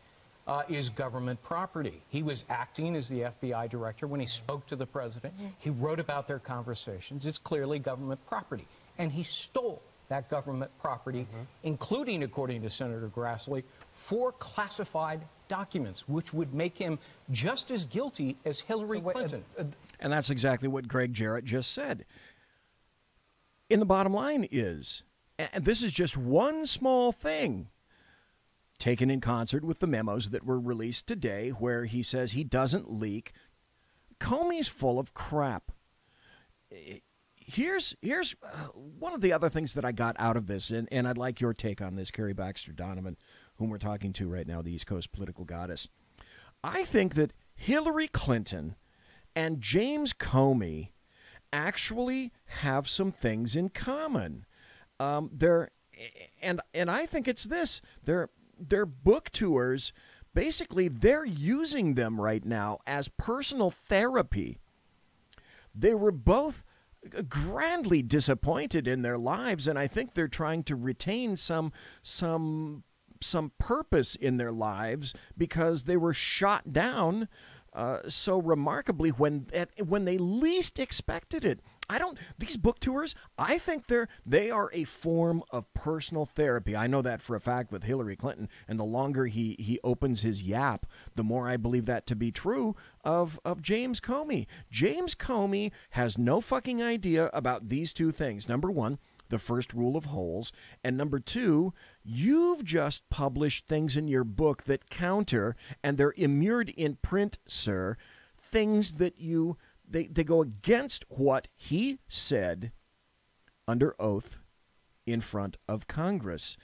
is government property. He was acting as the FBI director when he spoke to the president. He wrote about their conversations. It's clearly government property. And he stole that government property, including, according to Senator Grassley, 4 classified documents, which would make him just as guilty as Hillary Clinton. And that's exactly what Greg Jarrett just said. And the bottom line is, and this is just one small thing, taken in concert with the memos that were released today, where he says he doesn't leak. Comey's full of crap. Here's one of the other things that I got out of this, and I'd like your take on this, Carrie Baxter Donovan, whom we're talking to right now, the East Coast political goddess. I think that Hillary Clinton and James Comey actually have some things in common. And I think it's this: their book tours, basically, they're using them right now as personal therapy. They were both grandly disappointed in their lives, and I think they're trying to retain some purpose in their lives because they were shot down so remarkably when they least expected it. these book tours, I think they are a form of personal therapy. I know that for a fact with Hillary Clinton, and the longer he opens his yap, the more I believe that to be true of James Comey. James Comey has no fucking idea about these two things. Number one, the first rule of holes, and number two, you've just published things in your book that counter, and they're immured in print, sir, things that they go against what he said under oath in front of Congress.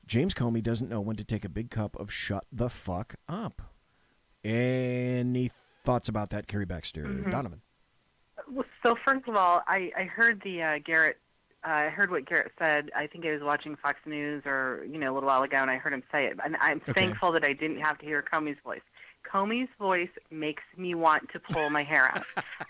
James Comey doesn't know when to take a big cup of shut the fuck up. Any thoughts about that? Carrie Baxter, Donovan. Well, so first of all, I heard the Garrett. I heard what Garrett said. I think I was watching Fox News or a little while ago, and I heard him say it. And I'm thankful that I didn't have to hear Comey's voice. Comey's voice makes me want to pull my hair out.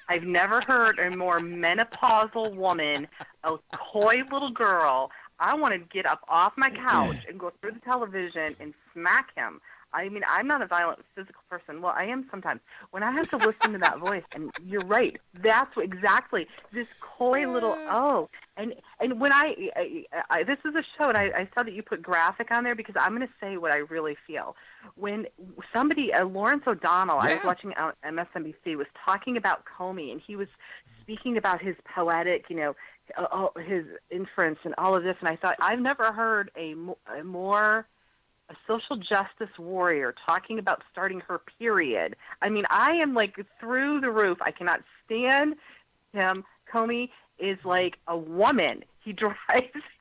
I've never heard a more menopausal woman, a coy little girl. I want to get up off my couch and go through the television and smack him. I mean, I'm not a violent physical person. Well, I am sometimes. When I have to listen to that voice, and you're right, that's what, exactly, this coy little, And when I this is a show, and I saw that you put graphic on there because I'm going to say what I really feel. When somebody, Lawrence O'Donnell, I was watching MSNBC, was talking about Comey, and he was speaking about his poetic, his inference and all of this, and I thought, I've never heard a social justice warrior talking about starting her period. I mean, I am like through the roof. I cannot stand him. Comey is like a woman. He drives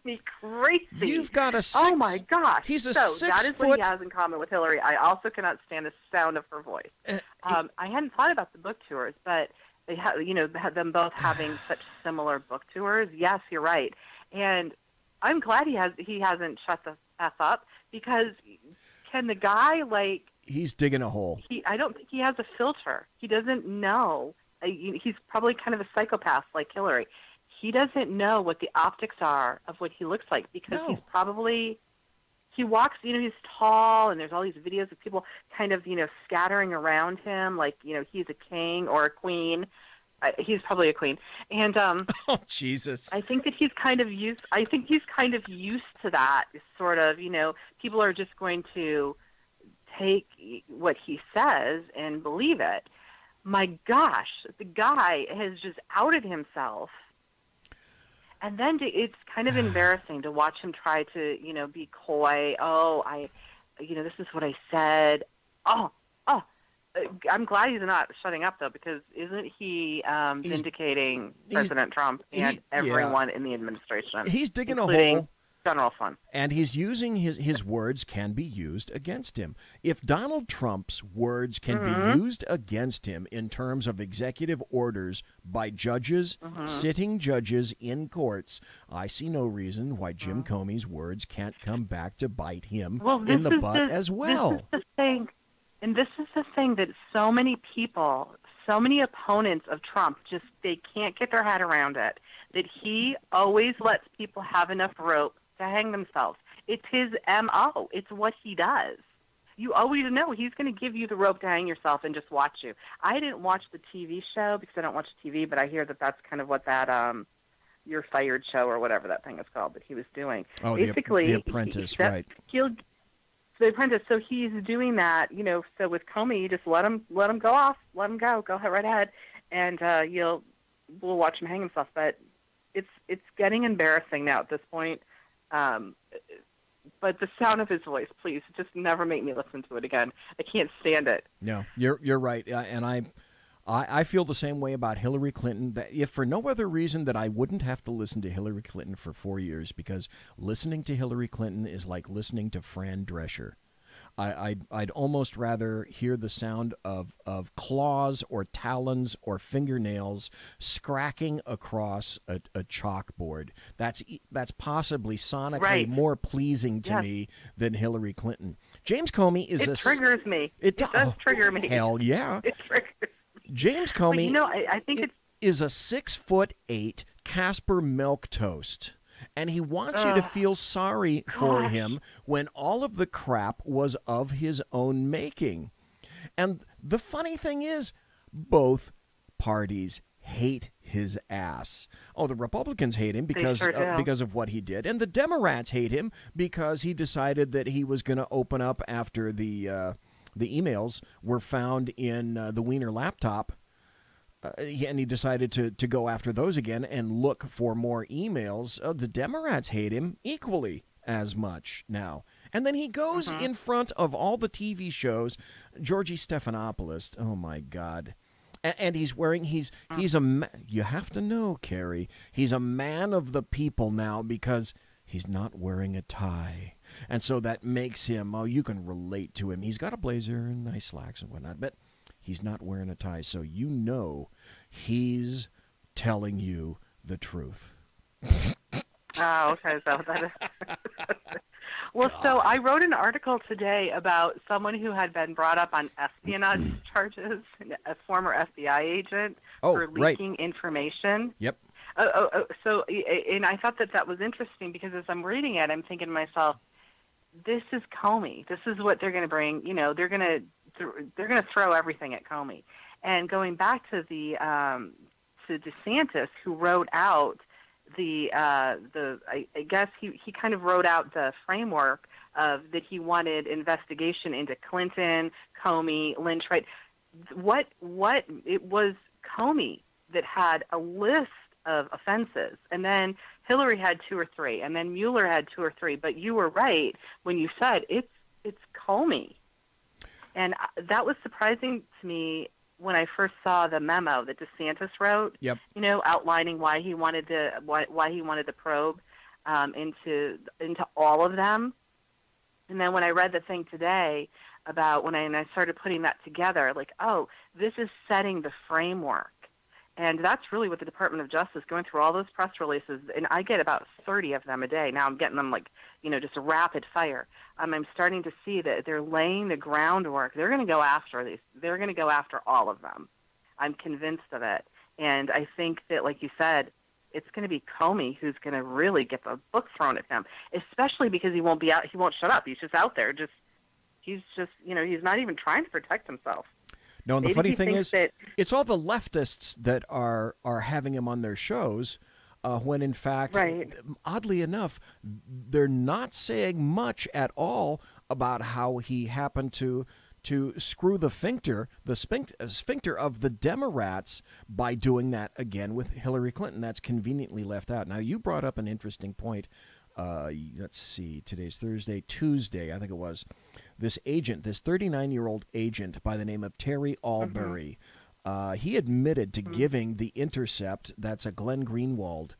me crazy. You've got a oh my gosh. He's a so 6 that is foot. what he has in common with Hillary. I also cannot stand the sound of her voice. I hadn't thought about the book tours, but they have, them both having such similar book tours. Yes, you're right. And I'm glad he hasn't shut the F up, because can the guy, he's digging a hole. I don't think he has a filter. He doesn't know. He's probably kind of a psychopath like Hillary. He doesn't know what the optics are of what he looks like, because he walks, he's tall, and there's all these videos of people kind of, scattering around him like, he's a king or a queen. He's probably a queen. And oh, Jesus. I think that he's kind of used to that sort of, people are just going to take what he says and believe it. My gosh, the guy has just outed himself. And then it's kind of embarrassing to watch him try to, be coy. This is what I said. I'm glad he's not shutting up, though, because isn't he vindicating President Trump and everyone in the administration? He's digging a hole. General Fund. And he's using his words can be used against him. If Donald Trump's words can be used against him in terms of executive orders by judges, sitting judges in courts, I see no reason why Jim Comey's words can't come back to bite him in the butt as well. This is the thing. And this is the thing that so many people, so many opponents of Trump, they can't get their head around it, that he always lets people have enough rope to hang themselves. It's his M.O. It's what he does. You always know he's going to give you the rope to hang yourself and just watch you. I didn't watch the TV show because I don't watch TV, but I hear that that's kind of what that You're Fired show or whatever that thing is called that he was doing. Oh, basically, the Apprentice, right. The Apprentice. So he's doing that, so with Comey, you just let him go off, let him go right ahead, and we'll watch him hang himself. But it's getting embarrassing now at this point. But the sound of his voice, please, just never make me listen to it again. I can't stand it. No, you're right, and I feel the same way about Hillary Clinton. That if for no other reason that I wouldn't have to listen to Hillary Clinton for 4 years, because listening to Hillary Clinton is like listening to Fran Drescher. I'd almost rather hear the sound of claws or talons or fingernails scracking across a chalkboard. That's possibly sonically more pleasing to me than Hillary Clinton. James Comey is triggers me. It does trigger me. Hell yeah. It triggers me. James Comey I think is a 6'8" Casper milquetoast. And he wants you to feel sorry for him when all of the crap was of his own making. And the funny thing is, both parties hate his ass. Oh, the Republicans hate him because sure do. because of what he did, and the Democrats hate him because he decided that he was going to open up after the emails were found in the Wiener laptop. And he decided to go after those again and look for more emails. The Democrats hate him equally as much now. And then he goes in front of all the TV shows. Georgie Stephanopoulos, oh my God. And he's wearing, he's you have to know, Carrie, he's a man of the people now because he's not wearing a tie. And so that makes him, you can relate to him. He's got a blazer and nice slacks and whatnot, but he's not wearing a tie, so you know he's telling you the truth. Oh, okay. So that is. Well, so I wrote an article today about someone who had been brought up on espionage charges, a former FBI agent, for leaking information. Yep. So, and I thought that was interesting because as I'm reading it, I'm thinking to myself, this is Comey. This is what they're going to bring. You know, they're going to throw everything at Comey. And going back to the to DeSantis, who wrote out I guess he kind of wrote out the framework of that he wanted investigation into Clinton, Comey, Lynch, right? What it was Comey that had a list of offenses, and then Hillary had 2 or 3, and then Mueller had 2 or 3. But you were right when you said it's Comey, and that was surprising to me when I first saw the memo that DeSantis wrote. Yep. You know, outlining why he wanted the probe into all of them. And then when I read the thing today about when I started putting that together, like, oh, this is setting the framework. And that's really what the Department of Justice, going through all those press releases, and I get about 30 of them a day. Now I'm getting them like, just a rapid fire. I'm starting to see that they're laying the groundwork. They're going to go after these. They're going to go after all of them. I'm convinced of it. And I think that, like you said, it's going to be Comey who's going to really get the book thrown at him, especially because he won't be out. He won't shut up. He's just out there. He's not even trying to protect himself. No, and the Maybe funny he thing thinks is, it's all the leftists that are having him on their shows, when in fact, oddly enough, they're not saying much at all about how he happened to screw the sphincter of the Democrats by doing that again with Hillary Clinton. That's conveniently left out. Now, you brought up an interesting point. Let's see, today's Thursday, Tuesday, I think it was. This agent, this 39-year-old agent by the name of Terry Albury, he admitted to giving The Intercept, that's a Glenn Greenwald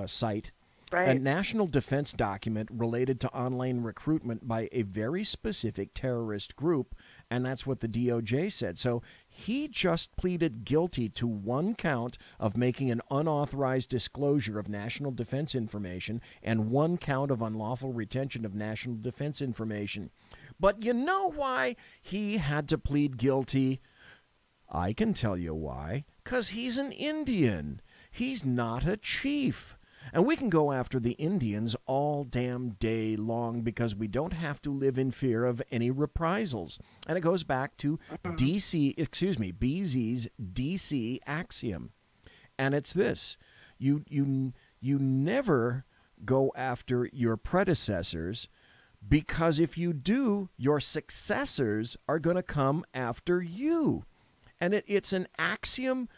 site, a national defense document related to online recruitment by a very specific terrorist group, and that's what the DOJ said. So he just pleaded guilty to 1 count of making an unauthorized disclosure of national defense information and 1 count of unlawful retention of national defense information. But you know why he had to plead guilty? I can tell you why. 'Cause he's an Indian. He's not a chief. And we can go after the Indians all damn day long because we don't have to live in fear of any reprisals. And it goes back to BZ's DC axiom. And it's this. You never go after your predecessors, because if you do, your successors are going to come after you. And it's an axiom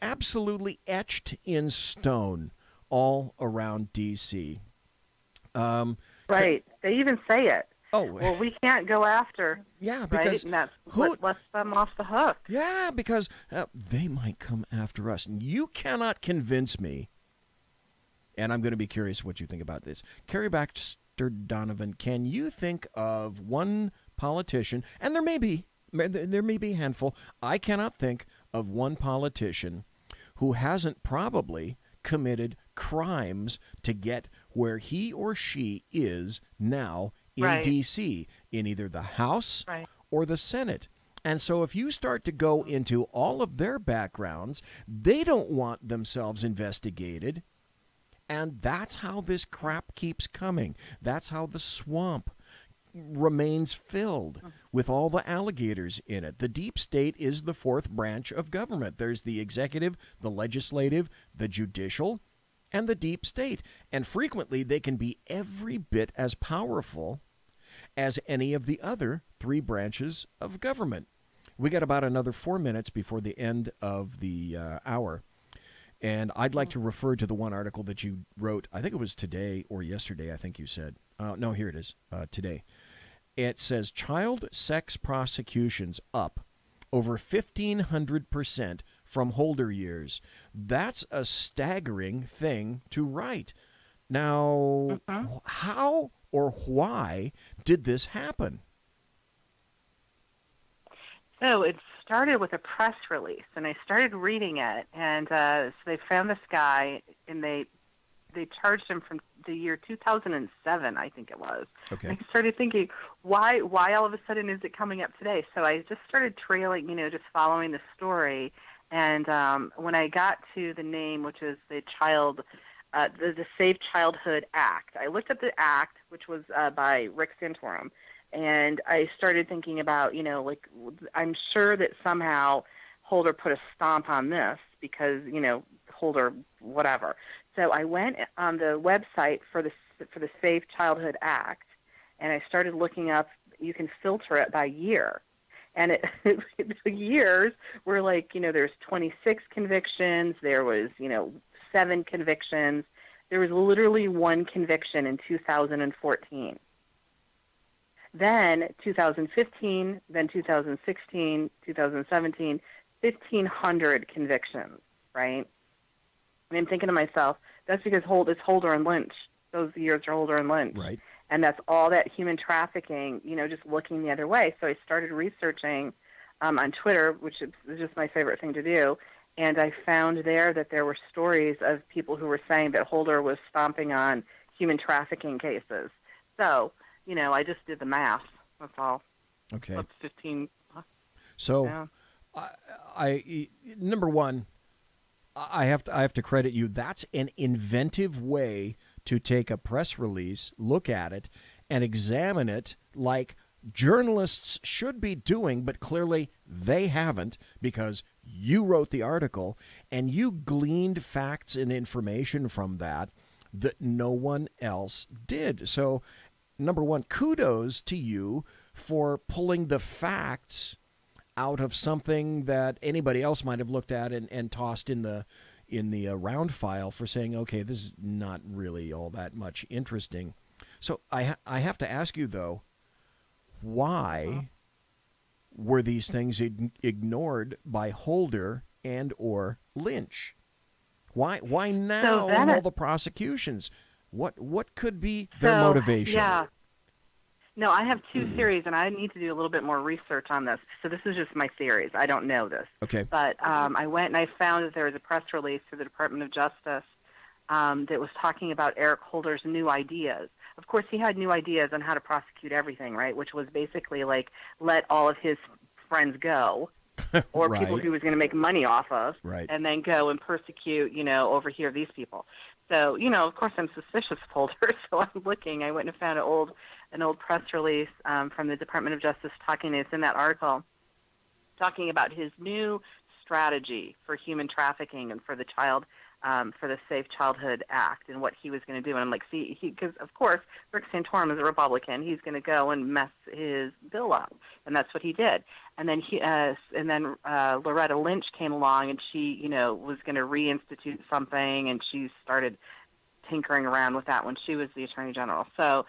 absolutely etched in stone all around D.C. Right. They even say it. Oh. Well, we can't go after. Yeah, because... Right? And that's what lets them off the hook. Yeah, because they might come after us. And you cannot convince me, and I'm going to be curious what you think about this. Carrie Baxter Donovan, can you think of one politician, and there may be a handful, I cannot think of one politician who hasn't probably committed crimes to get where he or she is now in D.C., in either the House or the Senate. And so if you start to go into all of their backgrounds, they don't want themselves investigated. And that's how this crap keeps coming. That's how the swamp remains filled with all the alligators in it. The deep state is the fourth branch of government. There's the executive, the legislative, the judicial, and the deep state. And frequently they can be every bit as powerful as any of the other three branches of government. We got about another 4 minutes before the end of the hour. And I'd like to refer to the one article that you wrote, I think it was today or yesterday, I think you said. No, here it is, today. It says, child sex prosecutions up over 1,500% from Holder years. That's a staggering thing to write. Now, how or why did this happen? So it started with a press release, and I started reading it, and so they found this guy, and they charged him from the year 2007, I think it was. Okay. I started thinking, why all of a sudden is it coming up today? So I just started trailing, just following the story, and when I got to the name, which is the Safe Childhood Act, I looked at the act, which was by Rick Santorum. And I started thinking about, I'm sure that somehow Holder put a stomp on this because, Holder, whatever. So I went on the website for the Safe Childhood Act, and I started looking up. You can filter it by year, and the years were like, there's 26 convictions. There was, 7 convictions. There was literally 1 conviction in 2014. Then 2015, then 2016, 2017, 1,500 convictions, right? And I'm thinking to myself, that's because it's Holder and Lynch. Those years are Holder and Lynch. Right. And that's all that human trafficking, just looking the other way. So I started researching on Twitter, which is just my favorite thing to do, and I found there that there were stories of people who were saying that Holder was stomping on human trafficking cases. So I just did the math. That's all. Okay. That's 15. So, yeah. I number one, I have to credit you. That's an inventive way to take a press release, look at it, and examine it like journalists should be doing, but clearly they haven't because you wrote the article and you gleaned facts and information from that no one else did. So, number one, kudos to you for pulling the facts out of something that anybody else might have looked at and tossed in the round file for saying, okay, this is not really all that much interesting. So I have to ask you, though, why were these things ignored by Holder and or Lynch? Why now all the prosecutions? What could be their motivation? Yeah. No, I have 2 theories, and I need to do a little bit more research on this. So this is just my theories. I don't know this. Okay. But I went and I found that there was a press release to the Department of Justice that was talking about Eric Holder's new ideas. Of course, he had new ideas on how to prosecute everything, right, which was basically like let all of his friends go or right. people he was going to make money off of right. and then go and persecute, over here these people. So, of course, I'm suspicious of Holder, so I'm looking. I went and found an old press release from the Department of Justice it's in that article, talking about his new strategy for human trafficking and for the Safe Childhood Act and what he was going to do. And I'm like, because, of course, Rick Santorum is a Republican. He's going to go and mess his bill up, and that's what he did. And then Loretta Lynch came along, and she, was going to reinstitute something, and she started tinkering around with that when she was the Attorney General. So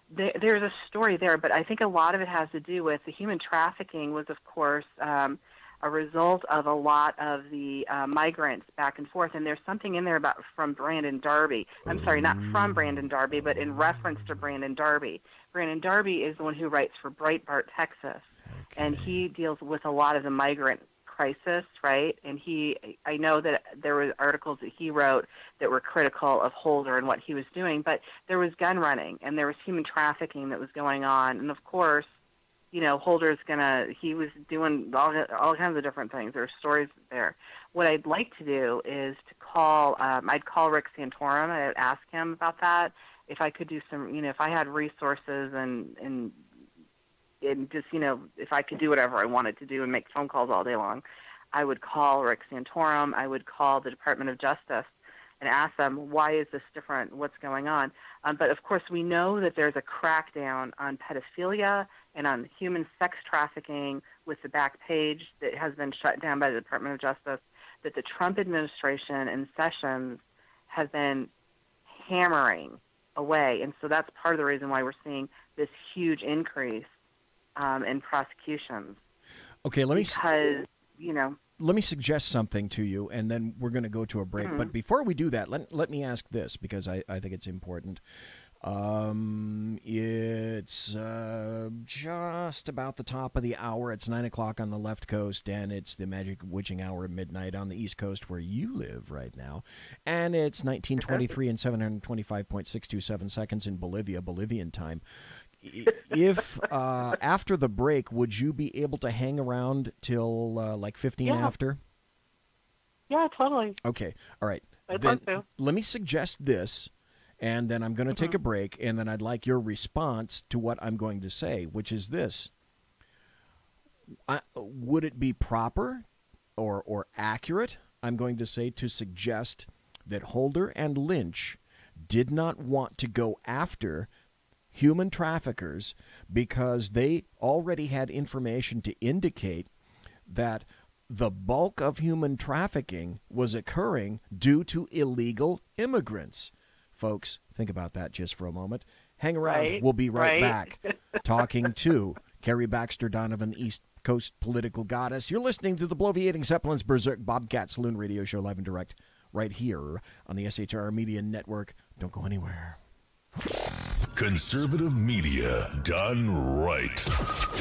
there's a story there, but I think a lot of it has to do with the human trafficking was, of course, a result of a lot of the migrants back and forth. And there's something in there from Brandon Darby. I'm sorry, not from Brandon Darby, but in reference to Brandon Darby. Brandon Darby is the one who writes for Breitbart, Texas. Okay. And he deals with a lot of the migrant crisis, right? And I know that there were articles that he wrote that were critical of Holder and what he was doing, but there was gun running and there was human trafficking that was going on. And of course, Holder's he was doing all kinds of different things. There are stories there. What I'd like to do is I'd call Rick Santorum. I'd ask him about that. If I could do some, if I had resources and and just, if I could do whatever I wanted to do and make phone calls all day long, I would call Rick Santorum. I would call the Department of Justice and ask them, why is this different? What's going on? But, of course, we know that there's a crackdown on pedophilia and on human sex trafficking with the back page that has been shut down by the Department of Justice, that the Trump administration and Sessions have been hammering away. And so that's part of the reason why we're seeing this huge increase in prosecutions. Okay, let me suggest something to you, and then we're going to go to a break. But before we do that, let me ask this, because I think it's important. It's just about the top of the hour. It's 9 o'clock on the left coast, and it's the magic witching hour of midnight on the east coast where you live right now. And it's 1923 and 725.627 seconds in Bolivia, Bolivian time. If after the break, would you be able to hang around till like 15 after? Yeah, totally. Okay, all right. I'd then love to. Let me suggest this, and then I'm going to take a break, and then I'd like your response to what I'm going to say, which is this. Would it be proper or accurate, I'm going to say, to suggest that Holder and Lynch did not want to go after human traffickers because they already had information to indicate that the bulk of human trafficking was occurring due to illegal immigrants? Folks, think about that just for a moment. Hang around. Right, We'll be right right. back talking to Carrie Baxter Donovan, East Coast political goddess. You're listening to the Bloviating Zeppelin's Berserk Bobcat Saloon radio show live and direct right here on the SHR Media Network. Don't go anywhere. Conservative media done right.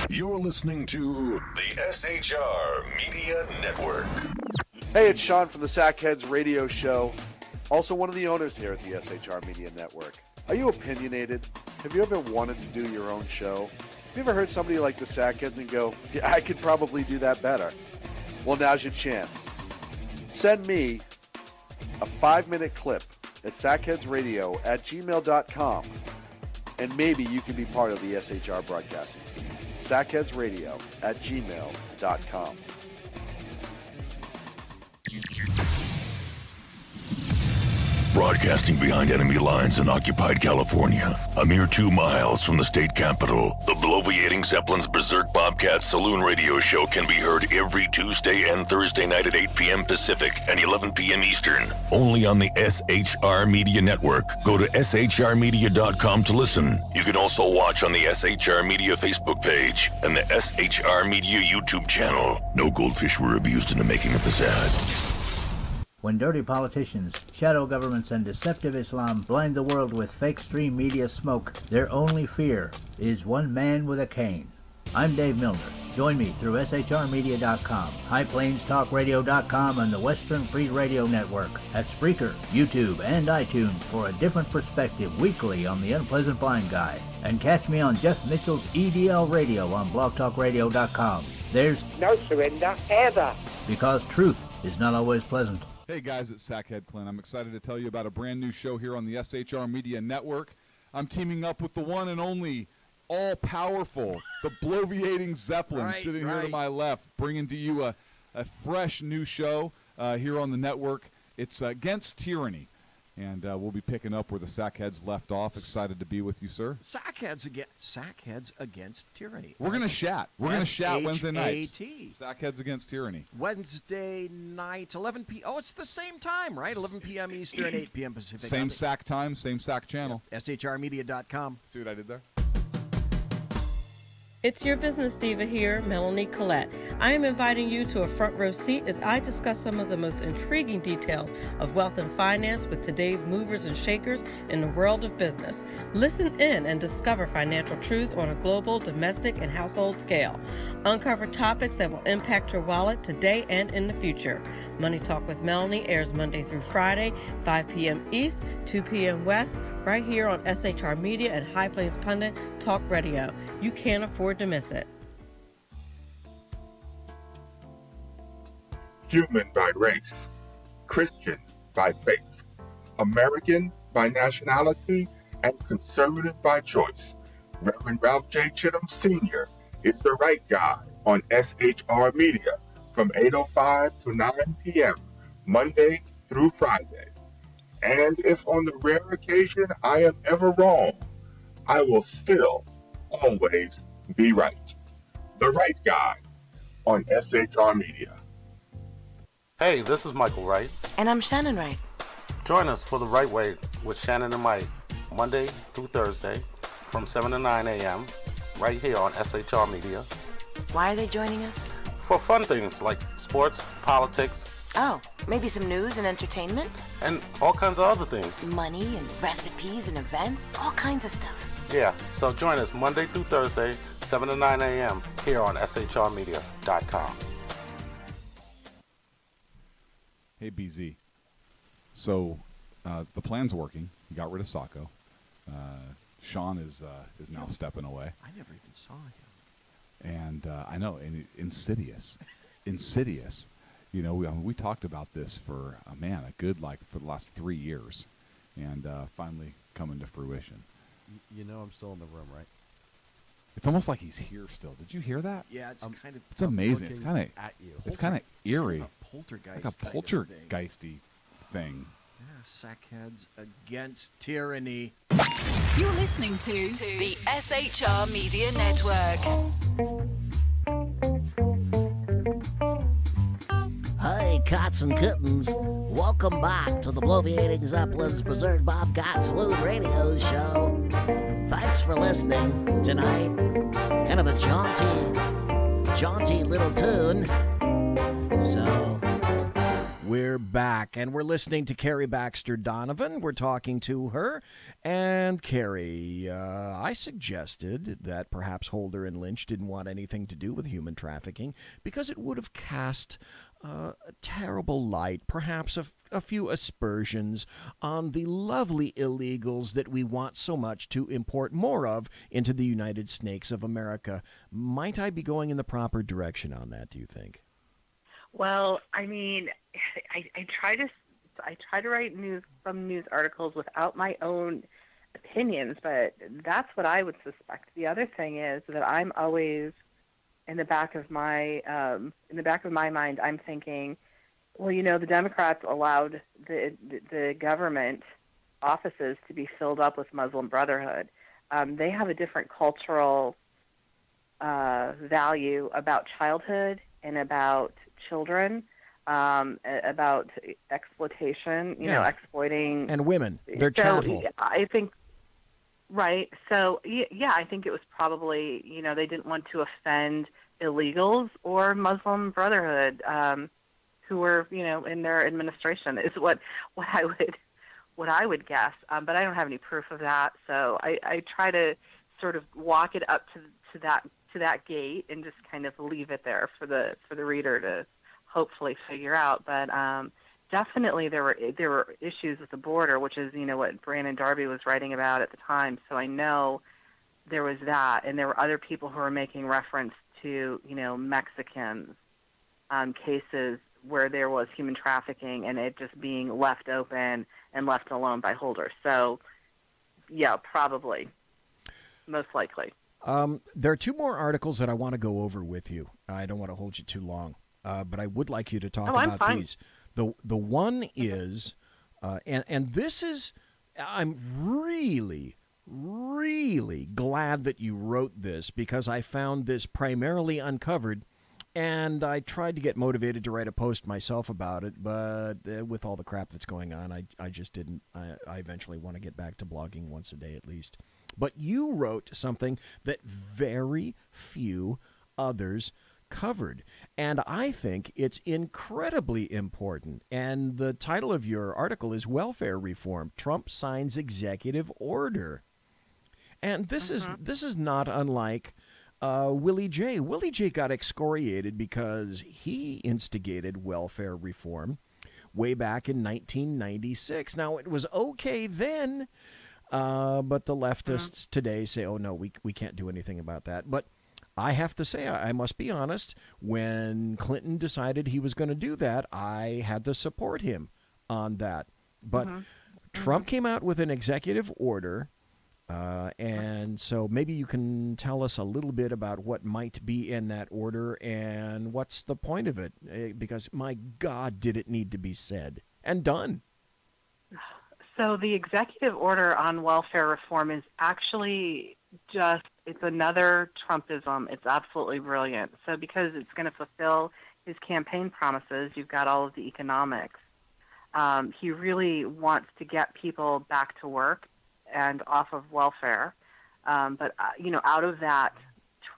You're listening to the SHR Media Network. Hey, it's Sean from the Sackheads radio show. Also one of the owners here at the SHR Media Network. Are you opinionated? Have you ever wanted to do your own show? Have you ever heard somebody like the Sackheads and go, yeah, I could probably do that better? Well, now's your chance. Send me a 5-minute clip at sackheadsradio@gmail.com, and maybe you can be part of the SHR broadcasting team. sackheadsradio@gmail.com. Broadcasting behind enemy lines in occupied California, a mere 2 miles from the state capitol, the Bloviating Zeppelin's Berserk Bobcat Saloon radio show can be heard every Tuesday and Thursday night at 8 p.m. Pacific and 11 p.m. Eastern, only on the SHR Media Network. Go to shrmedia.com to listen. You can also watch on the SHR Media Facebook page and the SHR Media YouTube channel. No goldfish were abused in the making of this ad. When dirty politicians, shadow governments, and deceptive Islam blind the world with fake stream media smoke, their only fear is one man with a cane. I'm Dave Milner. Join me through shrmedia.com, highplanestalkradio.com, and the Western Free Radio Network at Spreaker, YouTube, and iTunes for a different perspective weekly on the Unpleasant Blind Guy. And catch me on Jeff Mitchell's EDL Radio on blogtalkradio.com. There's no surrender ever. Because truth is not always pleasant. Hey guys, it's Sackhead Clint. I'm excited to tell you about a brand new show here on the SHR Media Network. I'm teaming up with the one and only all-powerful, the Bloviating Zeppelin, sitting here to my left, bringing to you a fresh new show here on the network. It's Against Tyranny. And we'll be picking up where the Sackheads left off. Excited to be with you, sir. Sackheads Against Tyranny. We're going to chat. We're going to chat Wednesday nights. S-H-A-T. Sackheads Against Tyranny. Wednesday night, 11 p.m. Oh, it's the same time, right? 11 p.m. Eastern, 8 p.m. Pacific. Same SAC time, same SAC channel. Yep. SHRmedia.com. See what I did there? It's your business diva here, Melanie Collette. I am inviting you to a front row seat as I discuss some of the most intriguing details of wealth and finance with today's movers and shakers in the world of business. Listen in and discover financial truths on a global, domestic, and household scale. Uncover topics that will impact your wallet today and in the future. Money Talk with Melanie airs Monday through Friday, 5 p.m. East, 2 p.m. West, right here on SHR Media and High Plains Pundit Talk Radio. You can't afford to miss it. Human by race, Christian by faith, American by nationality, and conservative by choice. Reverend Ralph J. Chittum Sr. is The Right Guy on SHR Media from 8:05 to 9 p.m. Monday through Friday. And if on the rare occasion I am ever wrong, I will still always be right. The Right Guy on SHR Media. Hey, this is Michael Wright. And I'm Shannon Wright. Join us for The Right Way with Shannon and Mike, Monday through Thursday from 7 to 9 a.m. right here on SHR Media. Why are they joining us? For fun things like sports, politics. Oh, maybe some news and entertainment? And all kinds of other things. Money and recipes and events, all kinds of stuff. Yeah, so join us Monday through Thursday, 7 to 9 a.m. here on shrmedia.com. Hey, BZ. So the plan's working. You got rid of Sacco. Sean is now stepping away. I never even saw him. And I know, and insidious. You know, we talked about this for, for the last 3 years, and finally coming to fruition. You know I'm still in the room, right? It's almost like he's here still. Did you hear that? Yeah, it's kind of. It's amazing. It's kind of at you. It's kind of eerie. Kind of a poltergeist. Like a poltergeisty thing. Yeah, sackheads against tyranny. You're listening to the SHR Media Network. Hey, cats and kittens. Welcome back to the Bloviating Zeppelin's Berserk Bobcat Saloon radio show. Thanks for listening tonight. Kind of a jaunty little tune. So, we're back, and we're listening to Carrie Baxter Donovan. We're talking to her. And Carrie, I suggested that perhaps Holder and Lynch didn't want anything to do with human trafficking because it would have cast a terrible light, perhaps a few aspersions on the lovely illegals that we want so much to import more of into the United Snakes of America. Might I be going in the proper direction on that, do you think? Well, I mean, I try to write some news articles without my own opinions, but that's what I would suspect. The other thing is that I'm always in the back of my mind, I'm thinking, well, you know, the Democrats allowed the government offices to be filled up with Muslim Brotherhood. They have a different cultural value about childhood and about children, about exploitation, you know, exploiting. And women, their chattel. I think, right. So, yeah, I think it was probably, you know, they didn't want to offend illegals or Muslim Brotherhood who were, you know, in their administration is what I would guess. But I don't have any proof of that. So I try to sort of walk it up to that gate and just kind of leave it there for the reader to hopefully figure out. But definitely there were issues with the border, which is, you know, what Brandon Darby was writing about at the time. So I know there was that, and there were other people who were making reference to, you know, Mexicans, cases where there was human trafficking and it just being left open and left alone by Holder. So, yeah, probably, most likely. There are two more articles that I want to go over with you. I don't want to hold you too long, but I would like you to talk about these. The one is, and this is, I'm really glad that you wrote this because I found this primarily uncovered, and I tried to get motivated to write a post myself about it, but with all the crap that's going on, I just didn't. I eventually want to get back to blogging once a day at least. But you wrote something that very few others covered, and I think it's incredibly important. And the title of your article is Welfare Reform, Trump Signs Executive Order. And this is not unlike Willie J. Willie J. got excoriated because he instigated welfare reform way back in 1996. Now, it was okay then, but the leftists today say, oh, no, we can't do anything about that. But I have to say, I must be honest, when Clinton decided he was going to do that, I had to support him on that. But Trump came out with an executive order And so maybe you can tell us a little bit about what might be in that order and what's the point of it, because my God, did it need to be said and done. So the executive order on welfare reform is actually it's another Trumpism. It's absolutely brilliant. So because it's going to fulfill his campaign promises, you've got all of the economics. He really wants to get people back to work and off of welfare. But out of that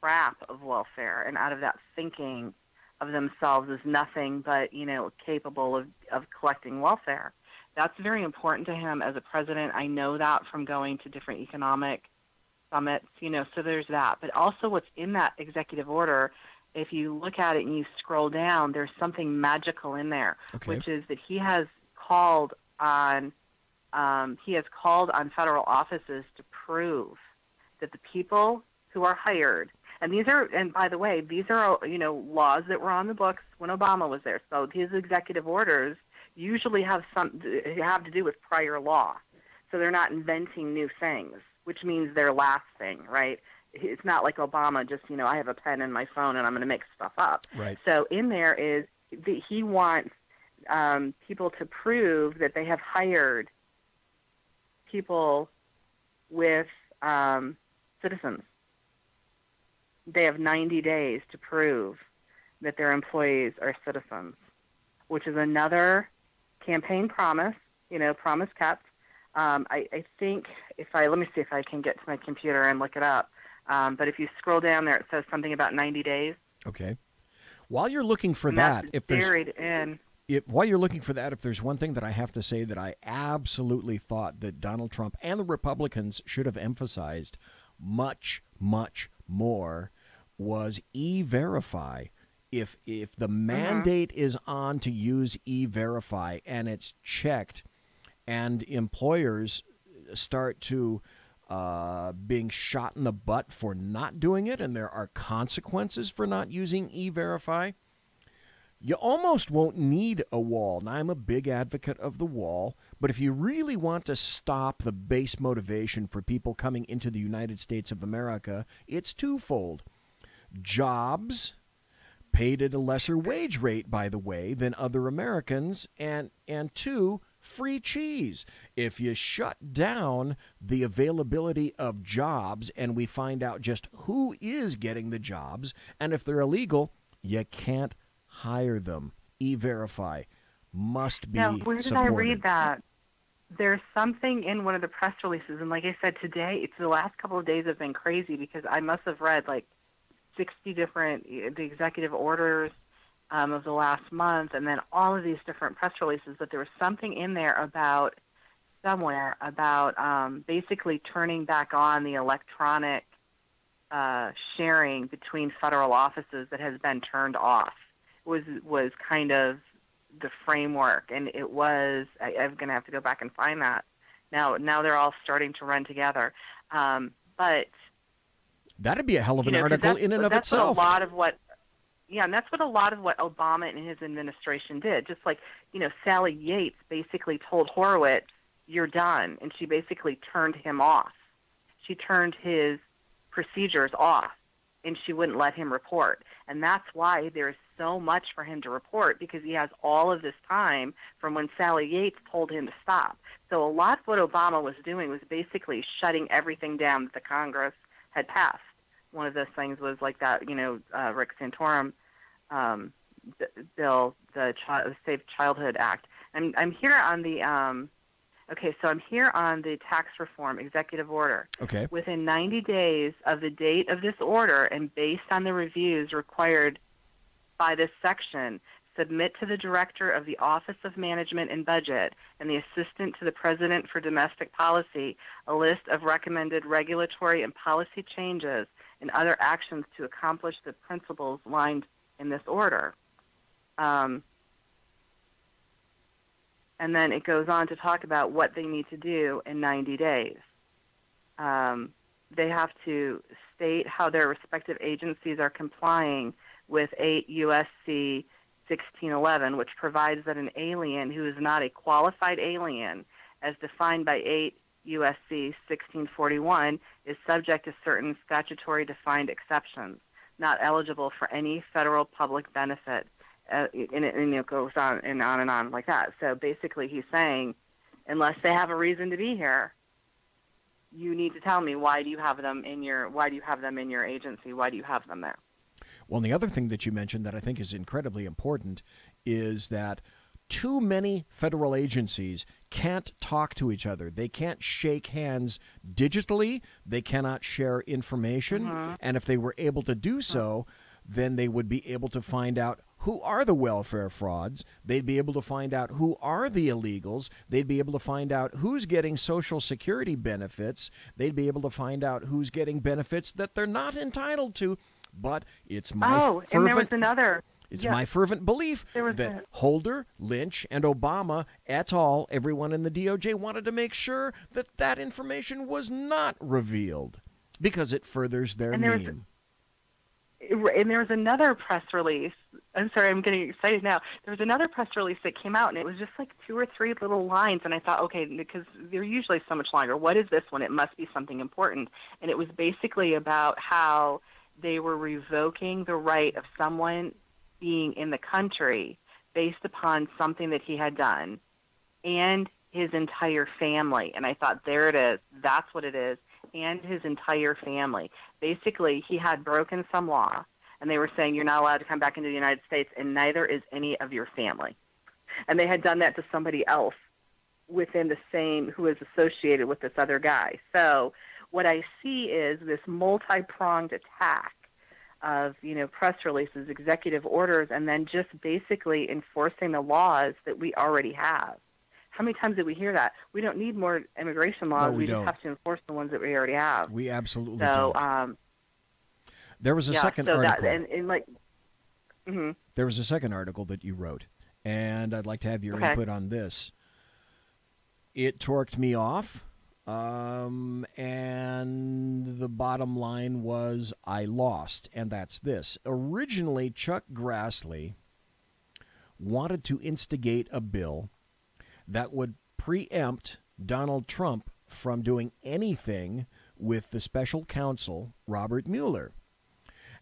trap of welfare and out of that thinking of themselves as nothing but, capable of collecting welfare. That's very important to him as a president. I know that from going to different economic summits, so there's that. But also what's in that executive order, if you look at it and you scroll down, there's something magical in there, which is that he has called on federal offices to prove that the people who are hired, and by the way, these are laws that were on the books when Obama was there. So his executive orders usually have to do with prior law. So they're not inventing new things, which means they're lasting, right? It's not like Obama just, I have a pen in my phone and I'm going to make stuff up. Right. So in there is that he wants people to prove that they have hired people with citizens. They have 90 days to prove that their employees are citizens, which is another campaign promise, promise kept. I think let me see if I can get to my computer and look it up. But if you scroll down there, it says something about 90 days. Okay. While you're looking for and that, that's buried in. While you're looking for that, if there's one thing that I have to say that I absolutely thought that Donald Trump and the Republicans should have emphasized much, much more was E-Verify. If the mandate is on to use E-Verify and it's checked and employers start to being shot in the butt for not doing it and there are consequences for not using E-Verify, you almost won't need a wall. Now, I'm a big advocate of the wall, but if you really want to stop the base motivation for people coming into the United States of America, it's twofold. Jobs, paid at a lesser wage rate, by the way, than other Americans, and two, free cheese. If you shut down the availability of jobs and we find out just who is getting the jobs, and if they're illegal, you can't hire them. E-Verify must be supported. Now, where did I read that? There's something in one of the press releases, and like I said, today, the last couple of days have been crazy because I must have read like 60 different the executive orders of the last month, and then all of these different press releases. But there was something in there about basically turning back on the electronic sharing between federal offices that has been turned off. Was kind of the framework, and it was. I'm going to have to go back and find that. Now they're all starting to run together, but. That'd be a hell of an article in and of itself. And that's what a lot of what Obama and his administration did. Just like, Sally Yates basically told Horowitz, "You're done," and she basically turned him off. She turned his procedures off, and she wouldn't let him report. And that's why there's so much for him to report, because he has all of this time from when Sally Yates told him to stop. So a lot of what Obama was doing was basically shutting everything down that the Congress had passed. One of those things was like that, Rick Santorum bill, the Safe Childhood Act. I'm here on the I'm here on the tax reform executive order. Okay. Within 90 days of the date of this order, and based on the reviews required by this section, submit to the Director of the Office of Management and Budget and the Assistant to the President for Domestic Policy a list of recommended regulatory and policy changes and other actions to accomplish the principles lined in this order. And then it goes on to talk about what they need to do in 90 days. They have to state how their respective agencies are complying with 8 U.S.C. 1611, which provides that an alien who is not a qualified alien, as defined by 8 USC 1641 is subject to certain statutory defined exceptions, not eligible for any federal public benefit. And it goes on and on and on like that. So basically he's saying, unless they have a reason to be here, you need to tell me, why do you have them in your agency? Why do you have them there? Well, and the other thing that you mentioned that I think is incredibly important is that too many federal agencies can't talk to each other. They can't shake hands digitally. They cannot share information. And if they were able to do so, then they would be able to find out who are the welfare frauds. They'd be able to find out who are the illegals. They'd be able to find out who's getting Social Security benefits. They'd be able to find out who's getting benefits that they're not entitled to. But it's my and there was another. It's my fervent belief that Holder, Lynch, and Obama et al., everyone in the DOJ, wanted to make sure that that information was not revealed because it furthers their meme. And there was another press release. I'm sorry, I'm getting excited now. There was another press release that came out, and it was just like 2 or 3 little lines. And I thought, okay, because they're usually so much longer. What is this one? It must be something important. And it was basically about how they were revoking the right of someone being in the country based upon something that he had done and his entire family. And I thought, there it is. That's what it is. And his entire family. Basically, he had broken some law, and they were saying, you're not allowed to come back into the United States, and neither is any of your family. And they had done that to somebody else within the same, who was associated with this other guy. So what I see is this multi-pronged attack of, press releases, executive orders, and then just basically enforcing the laws that we already have. How many times did we hear that? We don't need more immigration laws. No, we just have to enforce the ones that we already have. We absolutely don't. There was a second article. That, There was a second article that you wrote, and I'd like to have your input on this. It torqued me off, and the bottom line was I lost, and that's this. Originally, Chuck Grassley wanted to instigate a bill that would preempt Donald Trump from doing anything with the special counsel, Robert Mueller.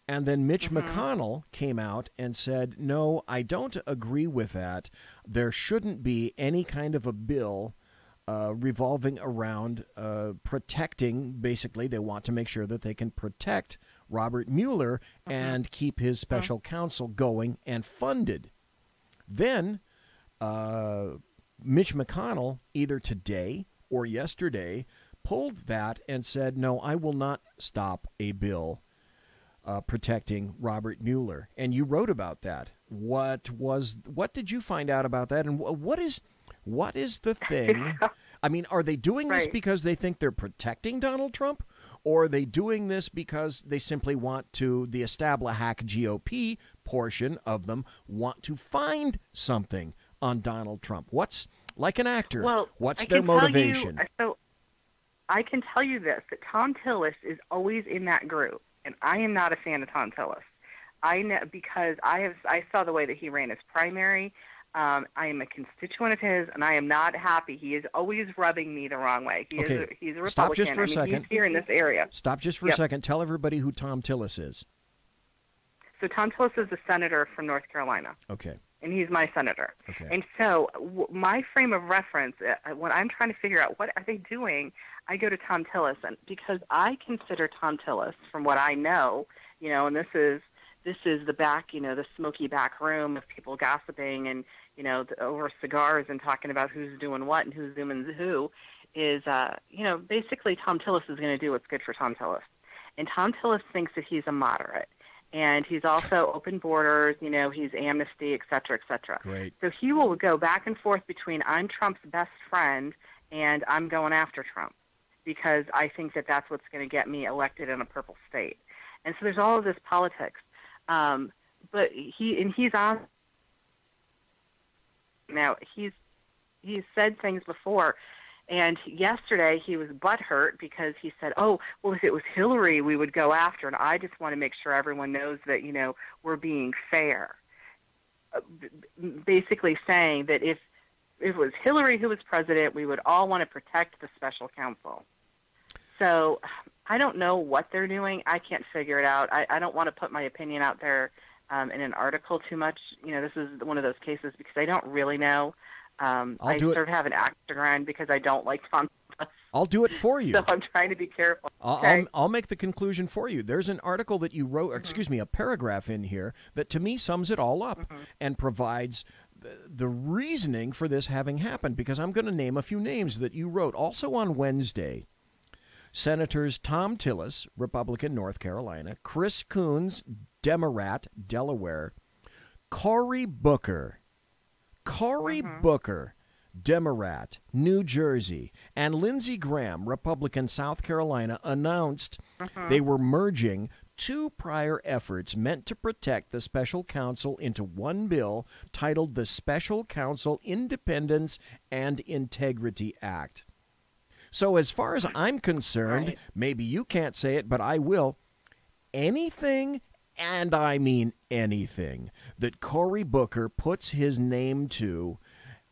And then Mitch McConnell came out and said, no, I don't agree with that. There shouldn't be any kind of a bill revolving around protecting, basically, they want to make sure that they can protect Robert Mueller and keep his special counsel going and funded. Then Mitch McConnell, either today or yesterday, pulled that and said, no, I will not stop a bill protecting Robert Mueller. And you wrote about that. What did you find out about that? And what is the thing? I mean, are they doing this because they think they're protecting Donald Trump? Or are they doing this because they simply want to, the establish-hack GOP portion of them, want to find something on Donald Trump? What's, like an actor, what's their motivation? So I can tell you this, that Tom Tillis is always in that group, and I am not a fan of Tom Tillis. I know, because I saw the way that he ran his primary. I am a constituent of his, and I am not happy. He is always rubbing me the wrong way. He's a Republican. Stop just for a second. He's here in this area. Stop just for a second. Tell everybody who Tom Tillis is. So Tom Tillis is a senator from North Carolina. Okay. And he's my senator. Okay. And so my frame of reference, when I'm trying to figure out what are they doing, I go to Tom Tillis, and because I consider Tom Tillis, from what I know, and this is the back, the smoky back room of people gossiping and, over cigars and talking about who's doing what and who's doing who, is, basically Tom Tillis is going to do what's good for Tom Tillis. And Tom Tillis thinks that he's a moderate. And he's also open borders, he's amnesty, et cetera, et cetera. Great. So he will go back and forth between I'm Trump's best friend and I'm going after Trump because I think that that's what's going to get me elected in a purple state. And so there's all of this politics. But he's on now. He's said things before, and yesterday he was butthurt because he said, "Oh, well, if it was Hillary, we would go after." And I just want to make sure everyone knows that we're being fair. Basically saying that if it was Hillary who was president, we would all want to protect the special counsel. So I don't know what they're doing. I can't figure it out. I don't want to put my opinion out there in an article too much. This is one of those cases because I don't really know. I sort of have an axe to grind because I don't like Tom. I'll do it for you. So I'm trying to be careful. I'll make the conclusion for you. There's an article that you wrote, excuse me, a paragraph in here that to me sums it all up and provides the reasoning for this having happened, because I'm going to name a few names that you wrote. Also on Wednesday, Senators Tom Tillis, Republican, North Carolina, Chris Coons, Democrat, Delaware, Cory Booker, Democrat, New Jersey, and Lindsey Graham, Republican, South Carolina, announced they were merging two prior efforts meant to protect the special counsel into one bill titled the Special Counsel Independence and Integrity Act. So as far as I'm concerned, maybe you can't say it, but I will, anything, and I mean anything, that Cory Booker puts his name to,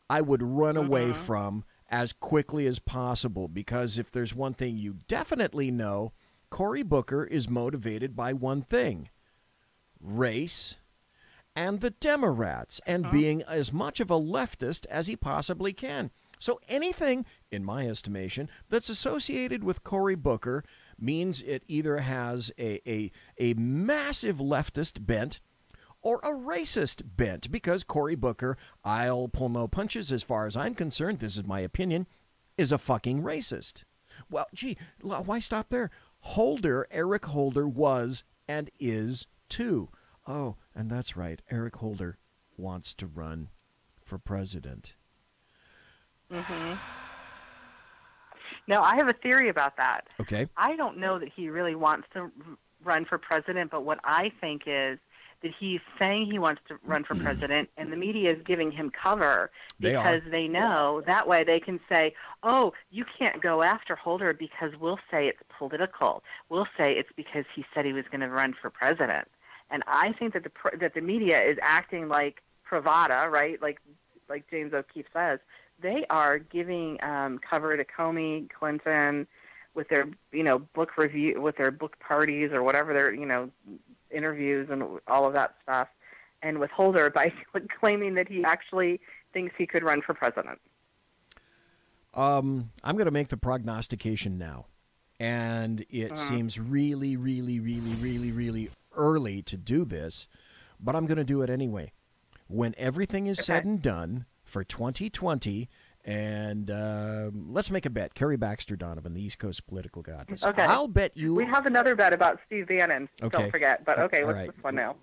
I would run away from as quickly as possible, because if there's one thing you definitely know, Cory Booker is motivated by one thing: race and the Democrats, and being as much of a leftist as he possibly can. So anything, in my estimation, that's associated with Cory Booker means it either has a massive leftist bent or a racist bent, because Cory Booker, I'll pull no punches as far as I'm concerned, this is my opinion, is a fucking racist. Well, gee, why stop there? Eric Holder was and is too. Oh, and that's right, Eric Holder wants to run for president. Now, I have a theory about that. Okay. I don't know that he really wants to run for president, but what I think is that he's saying he wants to run for president, and the media is giving him cover because they know that way they can say, oh, you can't go after Holder because we'll say it's political. We'll say it's because he said he was going to run for president. And I think that the media is acting like Pravada, right? Like James O'Keefe says. They are giving cover to Comey, Clinton, with their book review, with their book parties or whatever their interviews and all of that stuff, and with Holder by claiming that he actually thinks he could run for president. I'm going to make the prognostication now, and it seems really, really, really, really, really early to do this, but I'm going to do it anyway. When everything is said and done for 2020, and let's make a bet. Kerry Baxter Donovan, the East Coast political goddess. Okay. I'll bet you. We have another bet about Steve Bannon. Okay. Don't forget. But okay, what's right. this one now?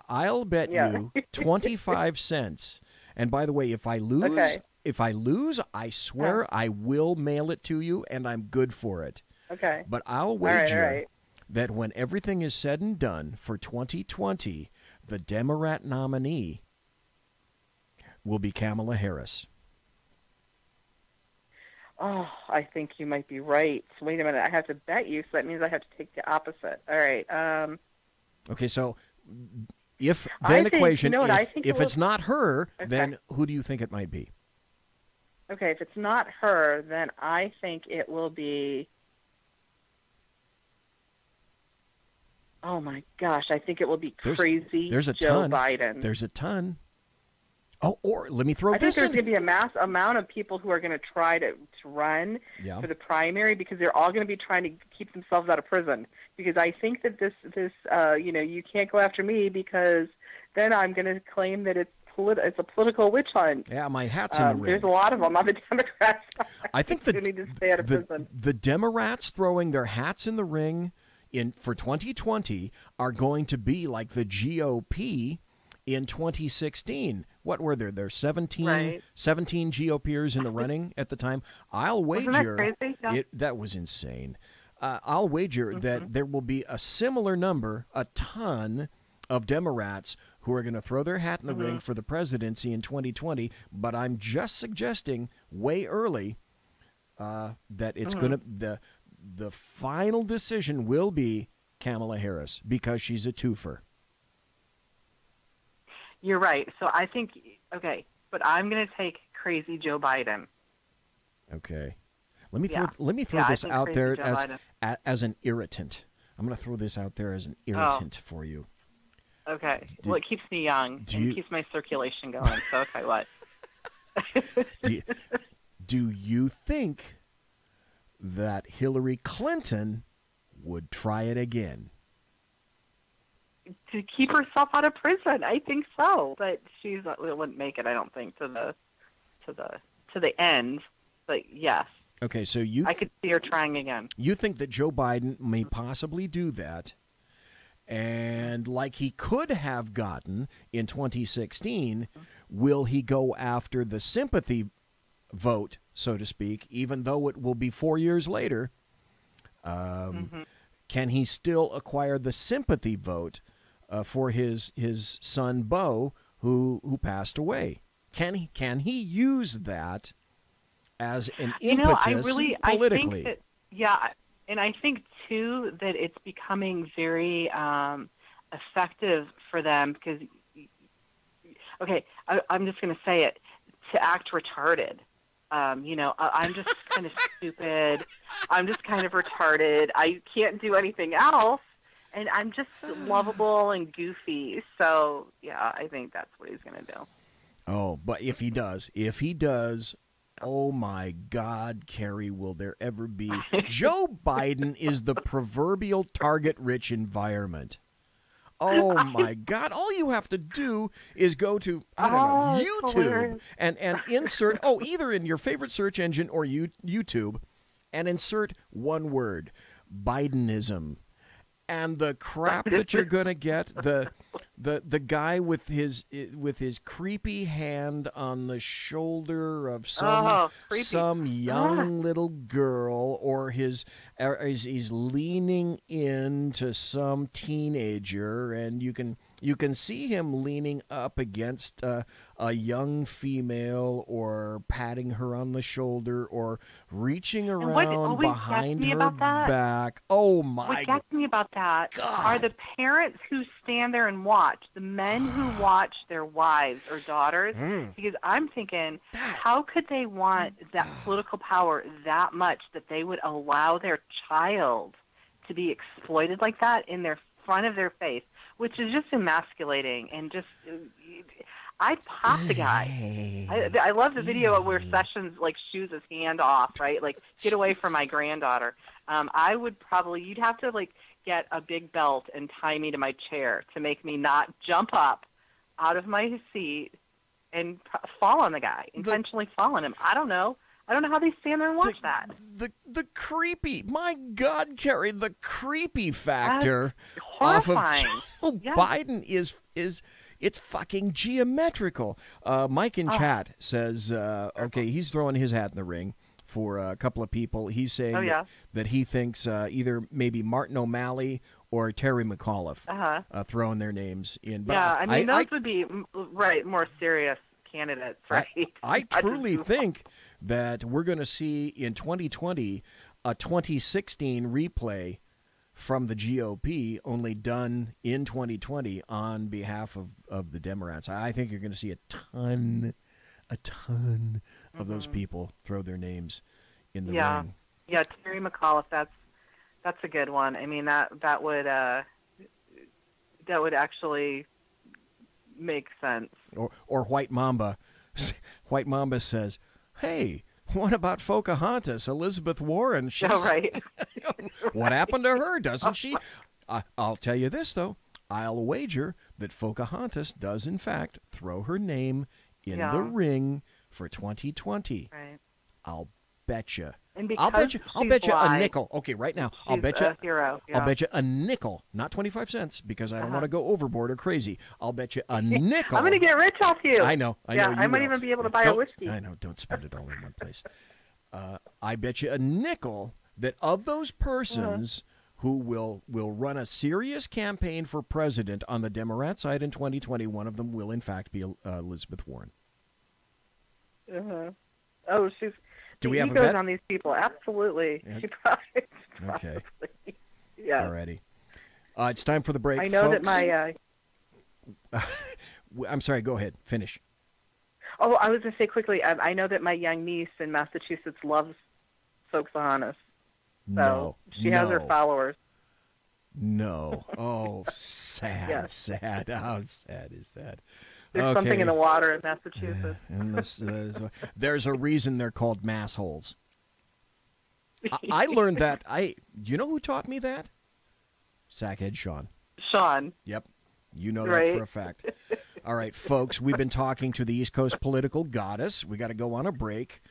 I'll bet you 25 cents. And by the way, if I lose, I swear I will mail it to you, and I'm good for it. Okay. But I'll wager that when everything is said and done for 2020, the Democrat nominee will be Kamala Harris. Oh, I think you might be right. Wait a minute. I have to bet you, so that means I have to take the opposite. All right. Okay, so if it's not her, then who do you think it might be? Okay, if it's not her, then I think it will be... Oh, my gosh. I think it will be crazy Joe Biden. There's a ton. Oh, or let me throw this in. I think there's going to be a mass amount of people who are going to try to run for the primary, because they're all going to be trying to keep themselves out of prison. Because I think that this you can't go after me because then I'm going to claim that it's a political witch hunt. Yeah, my hat's in the ring. There's a lot of them on the Democrats side. I think need to stay out of prison. The Democrats throwing their hats in the ring for 2020 are going to be like the GOP in 2016. What were there? There 17 GOPers in the running at the time. I'll wager that was insane. I'll wager that there will be a similar number, a ton of Democrats who are going to throw their hat in the ring for the presidency in 2020. But I'm just suggesting way early that it's going to the final decision will be Kamala Harris, because she's a twofer. You're right. So I think, but I'm going to take crazy Joe Biden. Okay. Let me throw Yeah, I this think out crazy there Joe as an irritant. I'm going to throw this out there as an irritant for you. Okay. Well, it keeps me young and keeps my circulation going. So, okay, what? Do you think that Hillary Clinton would try it again? To keep herself out of prison, I think so. But she wouldn't make it, I don't think, to the end. But yes. Okay, so I could see her trying again. You think that Joe Biden may possibly do that, and like he could have gotten in 2016, will he go after the sympathy vote, so to speak, even though it will be 4 years later? Can he still acquire the sympathy vote for his son Beau, who passed away? Can he use that as an impetus politically? I think that, yeah, and I think too that it's becoming very effective for them because, okay, I'm just going to say it, to act retarded. I'm just kind of stupid. I'm just kind of retarded. I can't do anything else, and I'm just lovable and goofy. So yeah, I think that's what he's going to do. Oh, but if he does, oh my God, Carrie, will there ever be? Joe Biden is the proverbial target-rich environment. Oh my God, all you have to do is go to, I don't know, YouTube and insert, either in your favorite search engine or YouTube, and insert one word, Bidenism. And the crap that you're going to get, the guy with his creepy hand on the shoulder of some young little girl, or he's leaning into some teenager, and you can see him leaning up against a young female, or patting her on the shoulder, or reaching around behind her back. Oh my! What gets me about that are the parents who stand there and watch, the men who watch their wives or daughters, because I'm thinking, how could they want that political power that much that they would allow their child to be exploited like that in their front of their face, which is just emasculating and just... I'd pop the guy. I love the video where Sessions shoos his hand off, right? Like, get away from my granddaughter. I would probably, you'd have to get a big belt and tie me to my chair to make me not jump up out of my seat and fall on the guy, intentionally fall on him. I don't know how they stand there and watch that. The creepy, my God, Carrie, the creepy factor off of Joe Biden is it's fucking geometrical. Mike in chat says, okay, he's throwing his hat in the ring for a couple of people. He's saying that he thinks either maybe Martin O'Malley or Terry McAuliffe throwing their names in. But I mean, those would be more serious candidates, right? I truly think that we're going to see in 2020 a 2016 replay from the GOP, only done in 2020 on behalf of the Democrats. I think you're going to see a ton of those people throw their names in the ring. Yeah, Terry McAuliffe, that's a good one. I mean, that would actually make sense. Or White Mamba. White Mamba says, "Hey, what about Pocahontas, Elizabeth Warren? Right. What happened to her? Doesn't she?" I'll tell you this, though. I'll wager that Pocahontas does, in fact, throw her name in the ring for 2020. Right. I'll bet you. And I'll bet you a nickel. Okay, right now, I'll bet you. Hero. Yeah. I'll bet you a nickel, not 25 cents, because I don't want to go overboard or crazy. I'll bet you a nickel. I'm going to get rich off you. I know. I might even be able to buy a whiskey. I know. Don't spend it all in one place. I bet you a nickel that of those persons who will run a serious campaign for president on the Democrat side in 2020, one of them will in fact be Elizabeth Warren. Oh, she's. Do we have a bet? bet On these people? Absolutely. Yeah. She probably. Okay. Yeah. Alrighty. It's time for the break. I know folks. that my. I'm sorry. Go ahead. Finish. Oh, I was going to say quickly, I know that my young niece in Massachusetts loves Soaks Honest. So she has her followers. No. Oh, sad, Yes. sad. How sad is that? There's something in the water in Massachusetts. And there's a reason they're called massholes. I learned that. You know who taught me that? Sackhead Sean. Sean. Yep. You know that for a fact. All right, folks, we've been talking to the East Coast political goddess. We got to go on a break.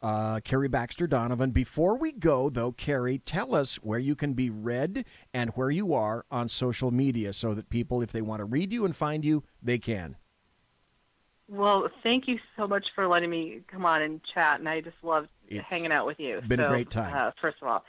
Carrie Baxter Donovan. Before we go, though, Carrie, tell us where you can be read and where you are on social media so that people, if they want to read you and find you, they can. Well, thank you so much for letting me come on and chat, and I just loved hanging out with you. Been a great time. First of all.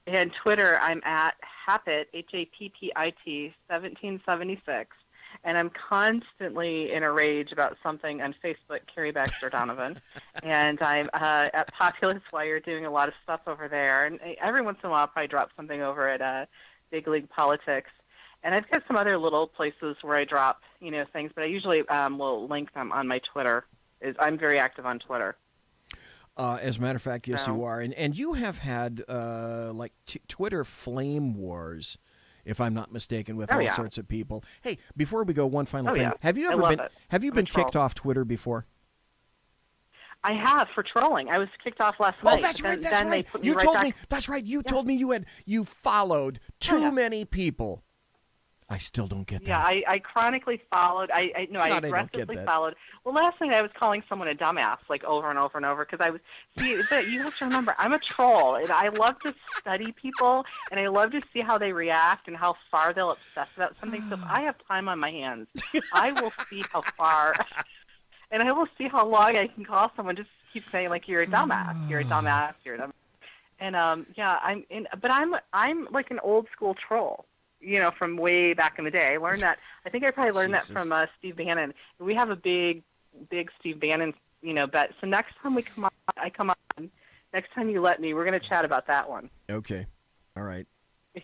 And Twitter, I'm at Happit, Happit, 1776. And I'm constantly in a rage about something on Facebook, Carrie Baxter Donovan. And I'm at Populous Wire doing a lot of stuff over there. And every once in a while, I'll probably drop something over at Big League Politics. And I've got some other little places where I drop, things. But I usually will link them on my Twitter. I'm very active on Twitter. As a matter of fact, yes, you are. And you have had, Twitter flame wars, if I'm not mistaken, with all sorts of people. Hey, before we go, one final thing. Yeah. Have you been kicked off Twitter before? I have, for trolling. I was kicked off last night. Oh, that's right. That's right. You told me. That's right. You told me you followed too many people. I still don't get that. Yeah, I chronically followed. I aggressively followed. Well, last night I was calling someone a dumbass, over and over and over, because I was. See, but you have to remember, I'm a troll, and I love to study people, and I love to see how they react and how far they'll obsess about something. So if I have time on my hands, I will see how far, and I will see how long I can call someone. Just keep saying you're a dumbass, you're a dumbass, you're a dumbass, and but I'm like an old school troll. From way back in the day. I learned that. I think I probably learned that from Steve Bannon. We have a big Steve Bannon, bet. So next time I come on. Next time you let me, we're going to chat about that one. Okay. All right.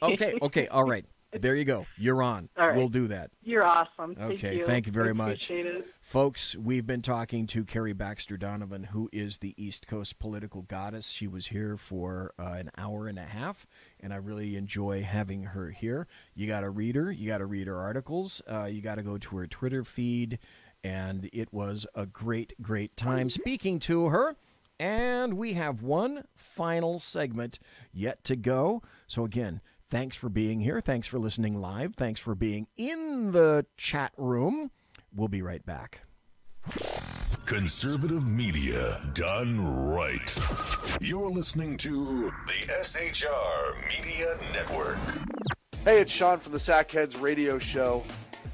Okay. All right. There you go. You're on. All right. We'll do that. You're awesome. Okay. Thank you very much. Appreciate it. Folks, we've been talking to Carrie Baxter Donovan, who is the East Coast political goddess. She was here for an hour and a half, and I really enjoy having her here. You got to read her. You got to read her articles. You got to go to her Twitter feed, and it was a great, great time speaking to her. And we have one final segment yet to go. So again, thanks for being here. Thanks for listening live. Thanks for being in the chat room. We'll be right back. Conservative media done right. You're listening to the SHR Media Network. Hey, it's Sean from the Sackheads Radio Show.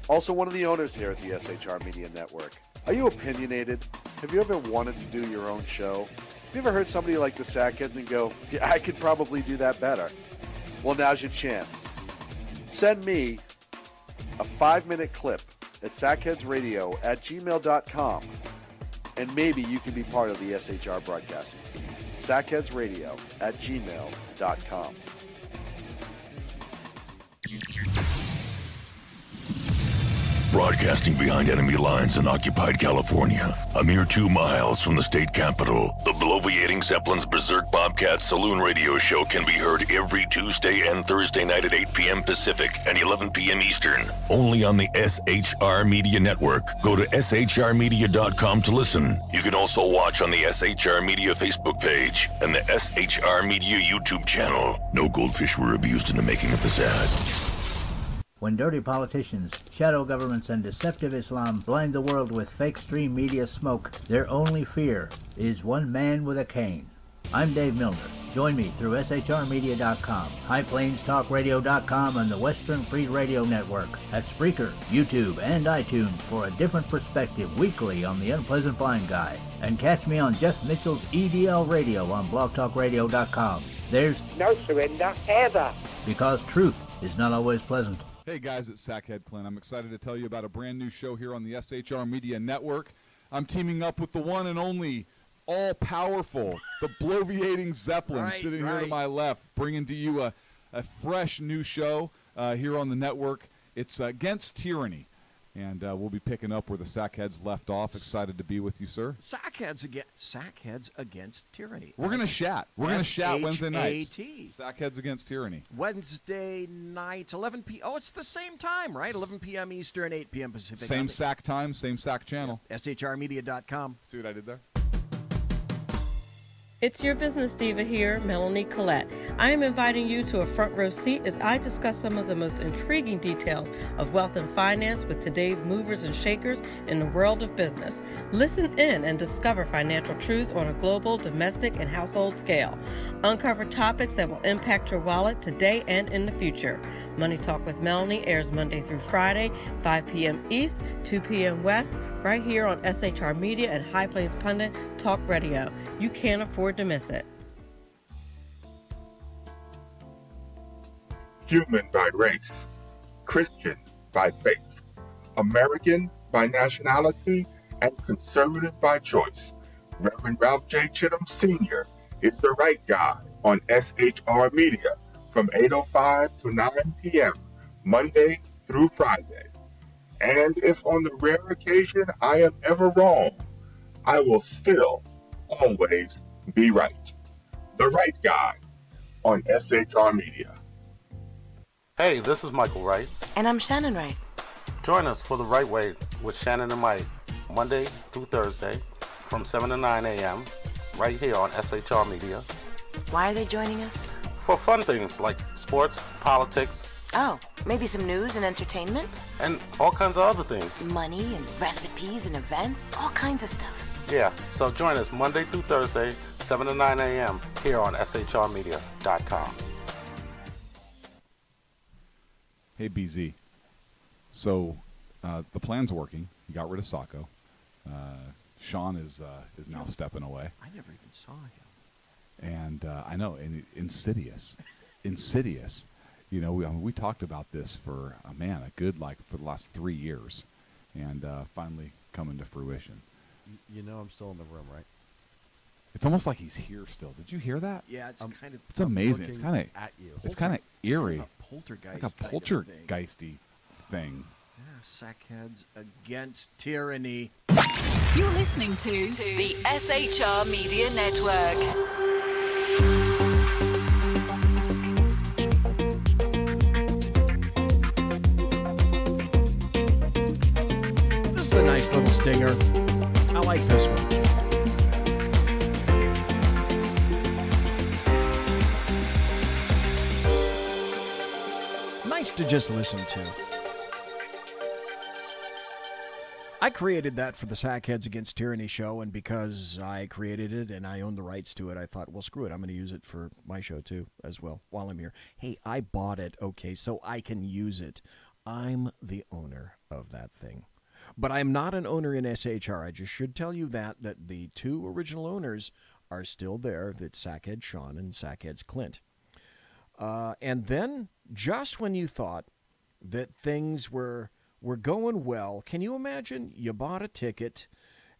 Also one of the owners here at the SHR Media Network. Are you opinionated? Have you ever wanted to do your own show? Have you ever heard somebody like the Sackheads and go, yeah, I could probably do that better? Well, now's your chance. Send me a 5-minute clip at sackheadsradio@gmail.com, and maybe you can be part of the SHR broadcasting team. sackheadsradio@gmail.com. Broadcasting behind enemy lines in occupied California, a mere 2 miles from the state capitol, the bloviating Zeppelin's Berserk Bobcat Saloon radio show can be heard every Tuesday and Thursday night at 8 p.m. Pacific and 11 p.m. Eastern, only on the SHR Media Network. Go to shrmedia.com to listen. You can also watch on the SHR Media Facebook page and the SHR Media YouTube channel. No goldfish were abused in the making of this ad. When dirty politicians, shadow governments, and deceptive Islam blind the world with fake stream media smoke, their only fear is one man with a cane. I'm Dave Milner. Join me through shrmedia.com, highplains.talkradio.com, and the Western Free Radio Network at Spreaker, YouTube, and iTunes for a different perspective weekly on the Unpleasant Blind Guy. And catch me on Jeff Mitchell's EDL Radio on blogtalkradio.com. There's no surrender ever, because truth is not always pleasant. Hey guys, it's Sackhead Clint. I'm excited to tell you about a brand new show here on the SHR Media Network. I'm teaming up with the one and only all-powerful, the bloviating Zeppelin, sitting here to my left, bringing to you a fresh new show here on the network. It's Against Tyranny. And we'll be picking up where the Sackheads left off. Excited to be with you, sir. Sackheads against tyranny. We're going to chat. We're going to chat Wednesday nights. S-H-A-T. Sackheads against tyranny. Wednesday nights, 11 p.m. Oh, it's the same time, right? 11 p.m. Eastern, 8 p.m. Pacific. Same sack time, same sack channel. Yeah. SHRmedia.com. See what I did there? It's your business diva here, Melanie Collette. I am inviting you to a front row seat as I discuss some of the most intriguing details of wealth and finance with today's movers and shakers in the world of business. Listen in and discover financial truths on a global, domestic, and household scale. Uncover topics that will impact your wallet today and in the future. Money Talk with Melanie airs Monday through Friday, 5 p.m. East, 2 p.m. West, right here on SHR Media and High Plains Pundit Talk Radio. You can't afford to miss it. Human by race, Christian by faith, American by nationality, and conservative by choice. Reverend Ralph J. Chittum Sr. is the right guy on SHR Media from 8:05 to 9 p.m. Monday through Friday. And if on the rare occasion I am ever wrong, I will still always be right. The right guy on SHR Media. Hey, this is Michael Wright. And I'm Shannon Wright. Join us for The Right Way with Shannon and Mike, Monday through Thursday from 7 to 9 a.m. right here on SHR Media. Why are they joining us? For fun things like sports, politics. Oh, maybe some news and entertainment? And all kinds of other things. Money and recipes and events, all kinds of stuff. Yeah, so join us Monday through Thursday, 7 to 9 a.m. here on shrmedia.com. Hey, BZ. So the plan's working. You got rid of Sacco. Sean is now stepping away. I never even saw him. And I know, and insidious. You know, we talked about this for a good for the last 3 years, and finally coming to fruition. You know I'm still in the room, right? It's almost like he's here still. Did you hear that? Yeah, it's kind of. It's amazing. It's kind of at you. It's kind of eerie. Kind of a poltergeist. Like a poltergeisty thing. Yeah, sackheads against tyranny. You're listening to the SHR Media Network. This is a nice little stinger. I like this one. Nice to just listen to. I created that for the Sackheads Against Tyranny show, and because I created it and I own the rights to it, I thought, well, screw it. I'm going to use it for my show, too, as well, while I'm here. Hey, I bought it, okay, so I can use it. I'm the owner of that thing. But I'm not an owner in SHR. I just should tell you that the two original owners are still there. That's Sackhead Sean and Sackheads Clint. And then, just when you thought that things were going well, can you imagine you bought a ticket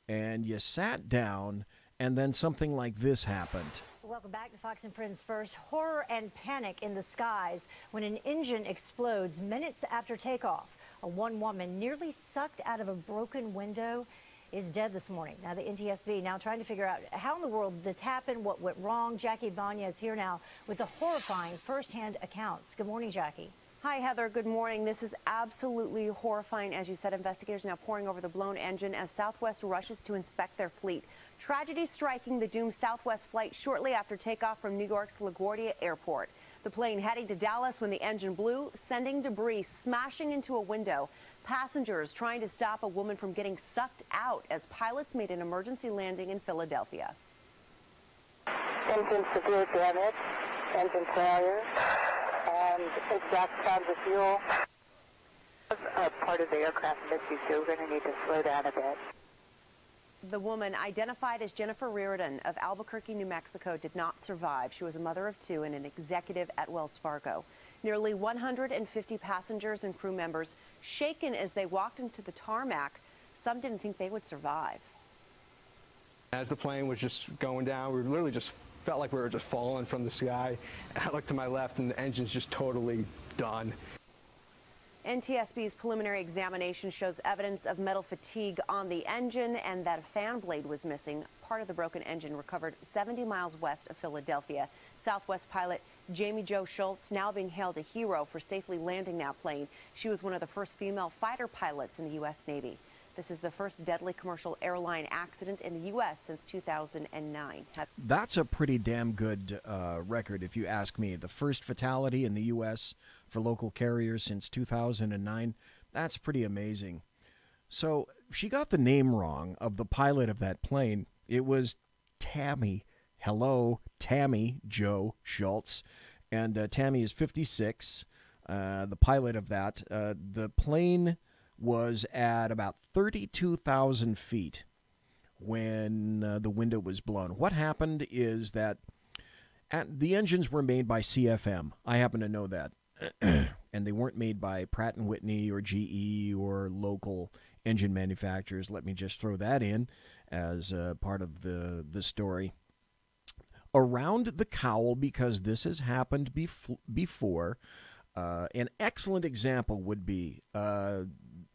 and you sat down and then something like this happened? Welcome back to Fox and Friends First. Horror and panic in the skies when an engine explodes minutes after takeoff. One woman nearly sucked out of a broken window is dead this morning. Now, the NTSB now trying to figure out how in the world this happened, what went wrong. Jackie Vanya is here now with the horrifying firsthand accounts. Good morning, Jackie. Hi, Heather. Good morning. This is absolutely horrifying. As you said, investigators now pouring over the blown engine as Southwest rushes to inspect their fleet. Tragedy striking the doomed Southwest flight shortly after takeoff from New York's LaGuardia Airport. The plane heading to Dallas when the engine blew, sending debris smashing into a window. Passengers trying to stop a woman from getting sucked out as pilots made an emergency landing in Philadelphia. Engine severe damage, engine failure, and exact tons of fuel. Part of the aircraft missed you, so we're going to need to slow down a bit. The woman, identified as Jennifer Reardon of Albuquerque, New Mexico, did not survive. She was a mother of two and an executive at Wells Fargo. Nearly 150 passengers and crew members shaken as they walked into the tarmac. Some didn't think they would survive. As the plane was just going down, we literally just felt like we were just falling from the sky. I looked to my left and the engine's just totally done. NTSB's preliminary examination shows evidence of metal fatigue on the engine and that a fan blade was missing. Part of the broken engine recovered 70 miles west of Philadelphia. Southwest pilot Jamie Jo Schultz now being hailed a hero for safely landing that plane. She was one of the first female fighter pilots in the U.S. Navy. This is the first deadly commercial airline accident in the U.S. since 2009. That's a pretty damn good record, if you ask me. The first fatality in the U.S. for local carriers since 2009. That's pretty amazing. So she got the name wrong of the pilot of that plane. It was Tammy. Hello, Tammy Jo Schultz. And Tammy is 56, the pilot of that. The plane was at about 32,000 feet when the window was blown. What happened is that the engines were made by CFM. I happen to know that. And they weren't made by Pratt & Whitney or GE or local engine manufacturers. Let me just throw that in as part of the story. Around the cowl, because this has happened before, an excellent example would be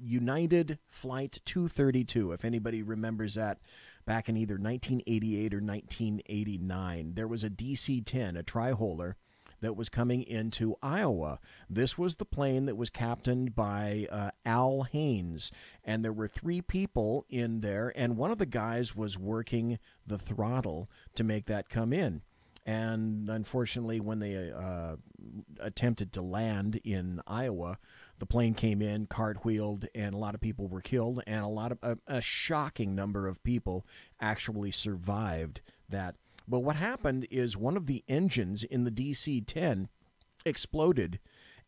United Flight 232, if anybody remembers that, back in either 1988 or 1989. There was a DC-10, a tri-holer, that was coming into Iowa. This was the plane that was captained by Al Haynes, and there were 3 people in there, and one of the guys was working the throttle to make that come in. And unfortunately, when they attempted to land in Iowa, the plane came in, cartwheeled, and a lot of people were killed, and a shocking number of people actually survived that. But what happened is one of the engines in the DC-10 exploded,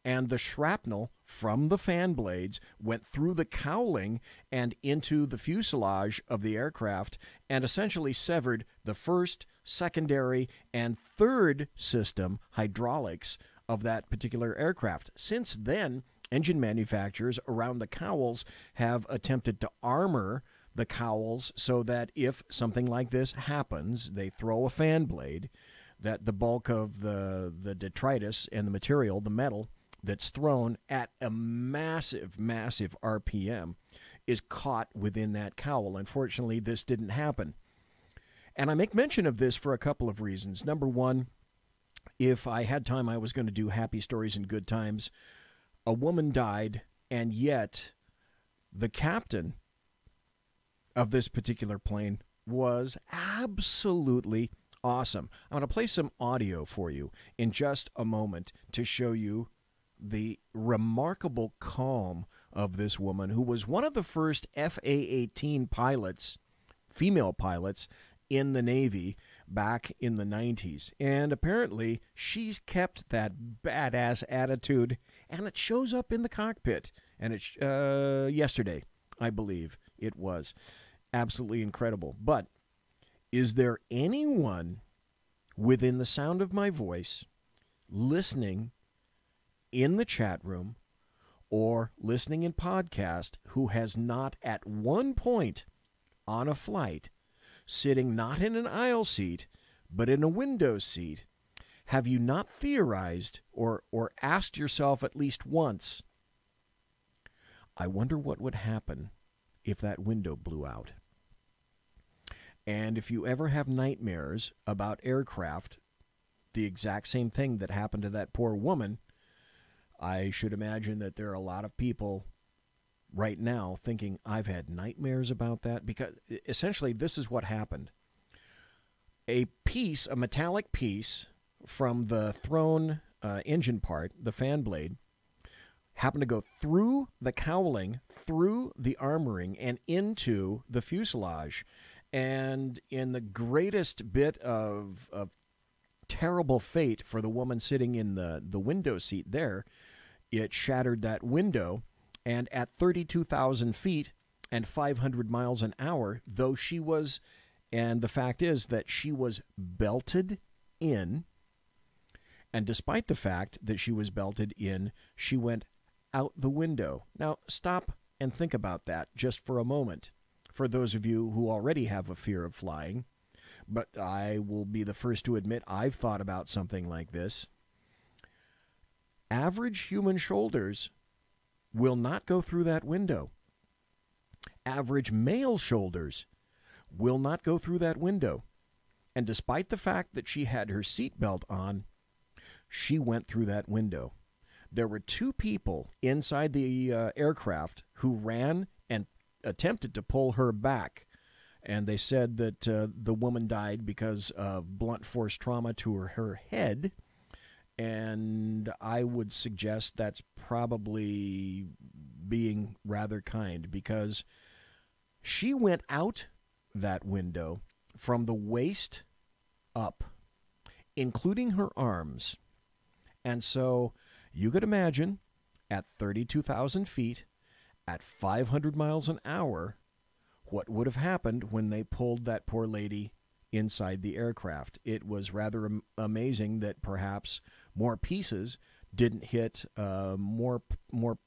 and the shrapnel from the fan blades went through the cowling and into the fuselage of the aircraft and essentially severed the first, secondary, and third system hydraulics of that particular aircraft. Since then, engine manufacturers around the cowls have attempted to armor the cowls so that if something like this happens, they throw a fan blade, that the bulk of the detritus and the material, the metal that's thrown at a massive, massive RPM is caught within that cowl. Unfortunately, this didn't happen. And I make mention of this for a couple of reasons. Number one, if I had time, I was going to do happy stories and good times. A woman died, and yet the captain of this particular plane was absolutely awesome. I'm going to play some audio for you in just a moment to show you the remarkable calm of this woman, who was one of the first FA-18 pilots, female pilots, in the Navy back in the 90s. And apparently she's kept that badass attitude, and it shows up in the cockpit. And it's yesterday, I believe it was. Absolutely incredible. But is there anyone within the sound of my voice listening in the chat room or listening in podcast who has not at one point on a flight, sitting not in an aisle seat, but in a window seat, have you not theorized or asked yourself at least once, I wonder what would happen if that window blew out? And if you ever have nightmares about aircraft, the exact same thing that happened to that poor woman, I should imagine that there are a lot of people right now thinking, I've had nightmares about that, because essentially this is what happened. A metallic piece from the thrown engine part, the fan blade, happened to go through the cowling, through the armoring, and into the fuselage. And in the greatest bit of terrible fate for the woman sitting in the window seat there, it shattered that window. And at 32,000 feet and 500 miles an hour, though she was, and the fact is that she was belted in, and despite the fact that she was belted in, she went out the window. Now, stop and think about that just for a moment, for those of you who already have a fear of flying. But I will be the first to admit I've thought about something like this. Average human shoulders will not go through that window. Average male shoulders will not go through that window. And despite the fact that she had her seatbelt on, she went through that window. There were 2 people inside the aircraft who ran and attempted to pull her back. And they said that the woman died because of blunt force trauma to her head. And I would suggest that's probably being rather kind, because she went out that window from the waist up, including her arms. And so you could imagine at 32,000 feet, at 500 miles an hour, what would have happened when they pulled that poor lady inside the aircraft. It was rather amazing that perhaps more pieces didn't hit more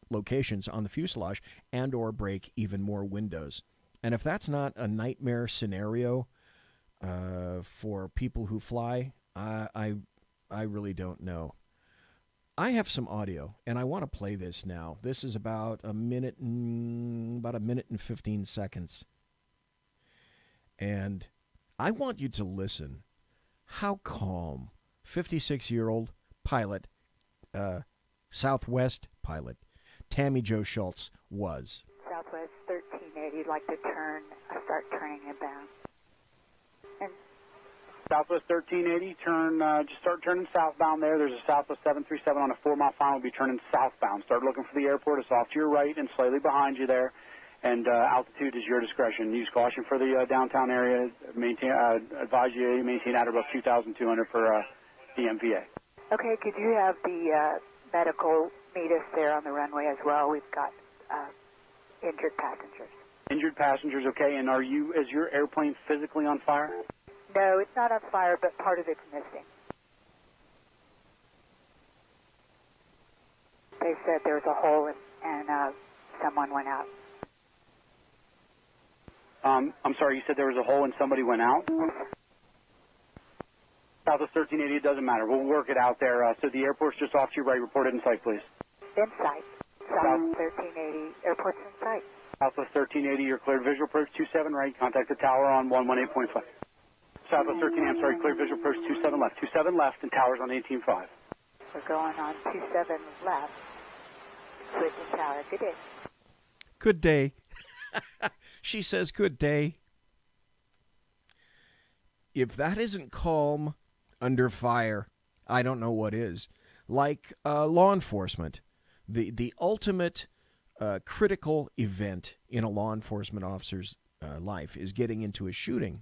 locations on the fuselage and or break even more windows. And if that's not a nightmare scenario for people who fly, I really don't know. I have some audio, and I want to play this now. This is about a minute and 15 seconds. And I want you to listen how calm 56-year-old pilot, Southwest pilot, Tammy Jo Schultz was. Southwest 1380, you'd like to start turning inbound. And Southwest 1380, just start turning southbound there. There's a Southwest 737 on a 4-mile final. We'll be turning southbound. Start looking for the airport. It's off to your right and slightly behind you there. And altitude is your discretion. Use caution for the downtown area. Advise you maintain at above 2,200 for the MPA. Okay, could you have the medical meet us there on the runway as well? We've got injured passengers. Injured passengers, okay. And is your airplane physically on fire? No, it's not on fire, but part of it's missing. They said there was a hole and someone went out. I'm sorry, you said there was a hole and somebody went out? Southwest 1380, it doesn't matter. We'll work it out there. So the airport's just off to your right. Report it in sight, please. In sight. Southwest 1380, airport's in sight. Southwest 1380, you're cleared. Visual approach 27 right. Contact the tower on 118.5. Southwest 13, I'm sorry, cleared. Visual approach 27 left. 27 left and tower's on 18.5. We're going on 27 left. Switching tower. Good day. Good day. She says good day. If that isn't calm under fire, I don't know what is. Like law enforcement, the ultimate critical event in a law enforcement officer's life is getting into a shooting.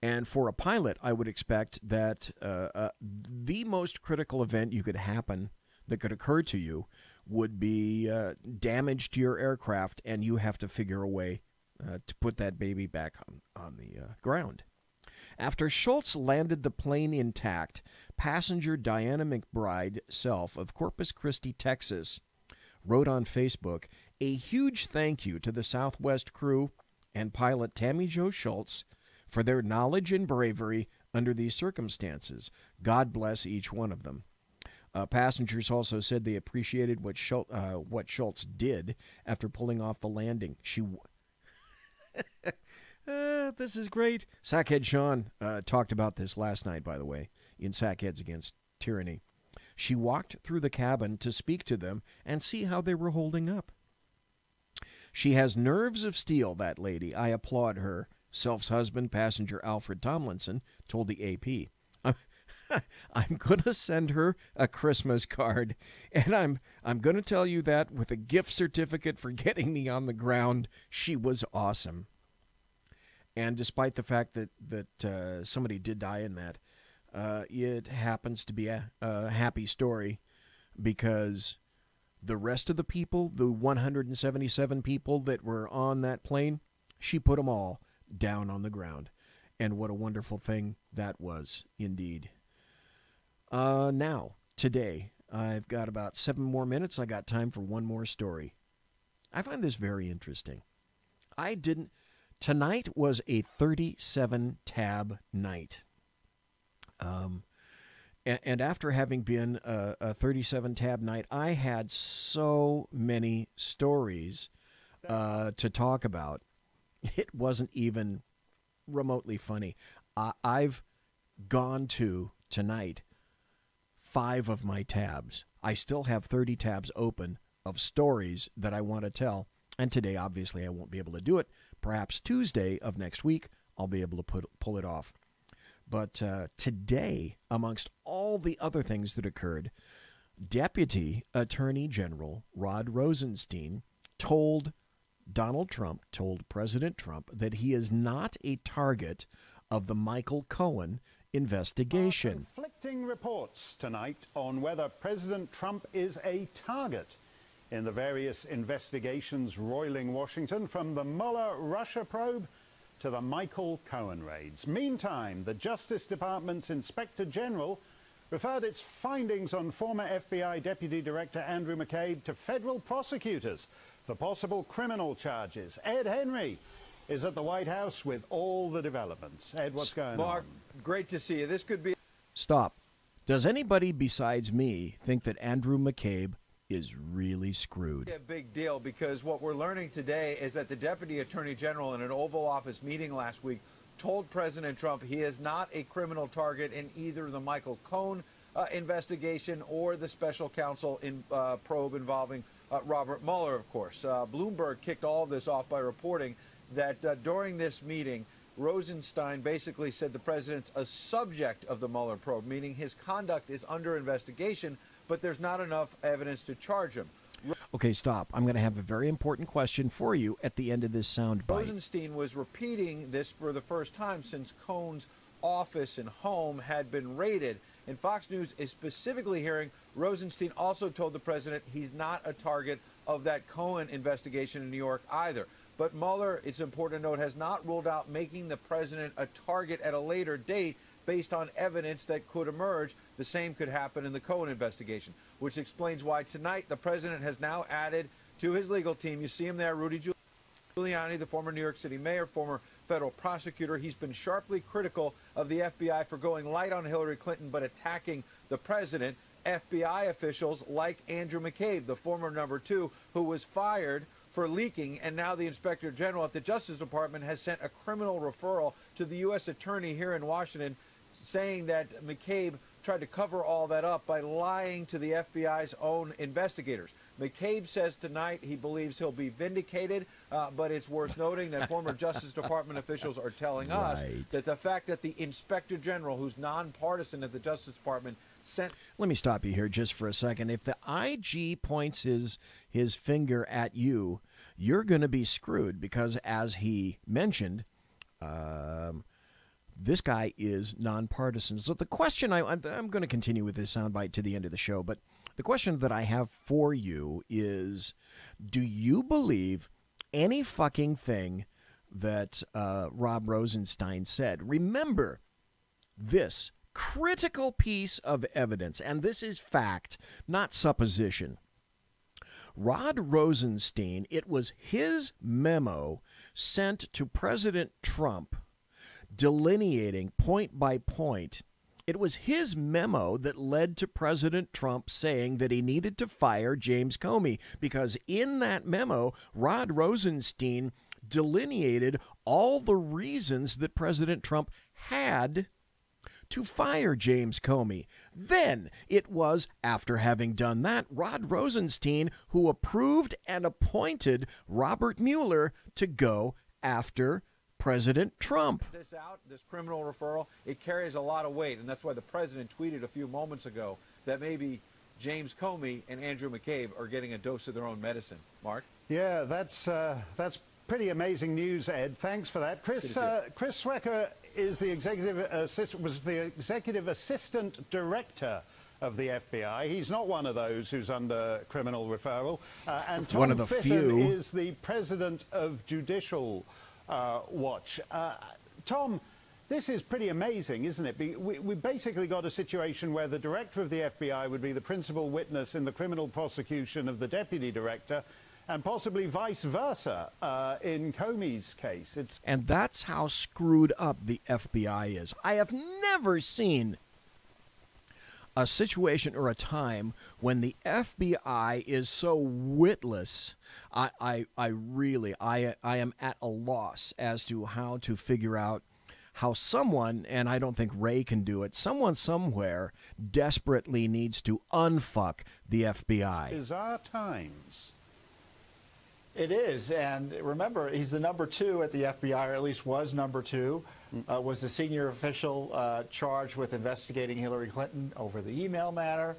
And for a pilot, I would expect that the most critical event that could occur to you would be damage to your aircraft, and you have to figure a way to put that baby back on the ground. After Schultz landed the plane intact, passenger Diana McBride Self of Corpus Christi, Texas, wrote on Facebook, "A huge thank you to the Southwest crew and pilot Tammy Jo Schultz for their knowledge and bravery under these circumstances. God bless each one of them." Passengers also said they appreciated what Schultz did after pulling off the landing. This is great. Sackhead Sean talked about this last night, by the way, in Sackheads Against Tyranny. She walked through the cabin to speak to them and see how they were holding up. She has nerves of steel, that lady. I applaud her. Self's husband, passenger Alfred Tomlinson, told the AP. I'm going to send her a Christmas card, and I'm going to tell you that with a gift certificate for getting me on the ground. She was awesome. And despite the fact that somebody did die in that, it happens to be a happy story, because the rest of the people, the 177 people that were on that plane, she put them all down on the ground. And what a wonderful thing that was, indeed. Now, today, I've got about 7 more minutes. I got time for one more story. I find this very interesting. Tonight was a 37 tab night. And after having been a 37 tab night, I had so many stories to talk about. It wasn't even remotely funny. I've gone to, tonight, 5 of my tabs. I still have 30 tabs open of stories that I want to tell. And today, obviously, I won't be able to do it. Perhaps Tuesday of next week, I'll be able to pull it off. But today, amongst all the other things that occurred, Deputy Attorney General Rod Rosenstein told President Trump that he is not a target of the Michael Cohen investigation. Conflicting reports tonight on whether President Trump is a target in the various investigations roiling Washington, from the Mueller Russia probe to the Michael Cohen raids. Meantime, the Justice Department's Inspector General referred its findings on former FBI Deputy Director Andrew McCabe to federal prosecutors for possible criminal charges. Ed Henry is at the White House with all the developments. Ed, what's going on? Mark, great to see you. This could be... Stop. Does anybody besides me think that Andrew McCabe is really screwed? A big deal, because what we're learning today is that the Deputy Attorney General in an Oval Office meeting last week told President Trump he is not a criminal target in either the Michael Cohen investigation or the special counsel probe involving Robert Mueller, of course. Bloomberg kicked all of this off by reporting that during this meeting, Rosenstein basically said the president's a subject of the Mueller probe, meaning his conduct is under investigation, but there's not enough evidence to charge him. Okay, stop. I'm going to have a very important question for you at the end of this soundbite. Rosenstein was repeating this for the first time since Cohen's office and home had been raided. And Fox News is specifically hearing Rosenstein also told the president he's not a target of that Cohen investigation in New York either. But Mueller, it's important to note, has not ruled out making the president a target at a later date based on evidence that could emerge. The same could happen in the Cohen investigation, which explains why tonight the president has now added to his legal team. You see him there, Rudy Giuliani, the former New York City mayor, former federal prosecutor. He's been sharply critical of the FBI for going light on Hillary Clinton but attacking the president. FBI officials like Andrew McCabe, the former number 2, who was fired for leaking, and now the Inspector General at the Justice Department has sent a criminal referral to the U.S. Attorney here in Washington, saying that McCabe tried to cover all that up by lying to the FBI's own investigators. McCabe says tonight he believes he'll be vindicated, but it's worth noting that former Justice Department officials are telling us that the fact that the Inspector General, who's nonpartisan at the Justice Department, sent... Let me stop you here just for a second. If the IG points his finger at you, you're going to be screwed, because as he mentioned, this guy is nonpartisan. So the question I'm going to continue with this soundbite to the end of the show, but the question that I have for you is, do you believe any fucking thing that Rob Rosenstein said? Remember this critical piece of evidence, and this is fact, not supposition. Rod Rosenstein, it was his memo sent to President Trump delineating point by point. It was his memo that led to President Trump saying that he needed to fire James Comey, because in that memo, Rod Rosenstein delineated all the reasons that President Trump had to fire James Comey. Then it was, after having done that, Rod Rosenstein who approved and appointed Robert Mueller to go after President Trump. This criminal referral, it carries a lot of weight, and that's why the president tweeted a few moments ago that maybe James Comey and Andrew McCabe are getting a dose of their own medicine. Mark? Yeah, that's pretty amazing news, Ed. Thanks for that. Chris Swecker is the was the executive assistant director of the FBI. He's not one of those who's under criminal referral. And Tom one of the Fitton few is the president of Judicial Watch. Tom, this is pretty amazing, isn't it? We basically got a situation where the director of the FBI would be the principal witness in the criminal prosecution of the deputy director, and possibly vice versa in Comey's case. And that's how screwed up the FBI is. I have never seen a situation or a time when the FBI is so witless. I am at a loss as to how to figure out how someone, and I don't think Ray can do it, someone somewhere desperately needs to unfuck the FBI. Bizarre times. It is, and remember, he's the number 2 at the FBI, or at least was number 2, was the senior official charged with investigating Hillary Clinton over the email matter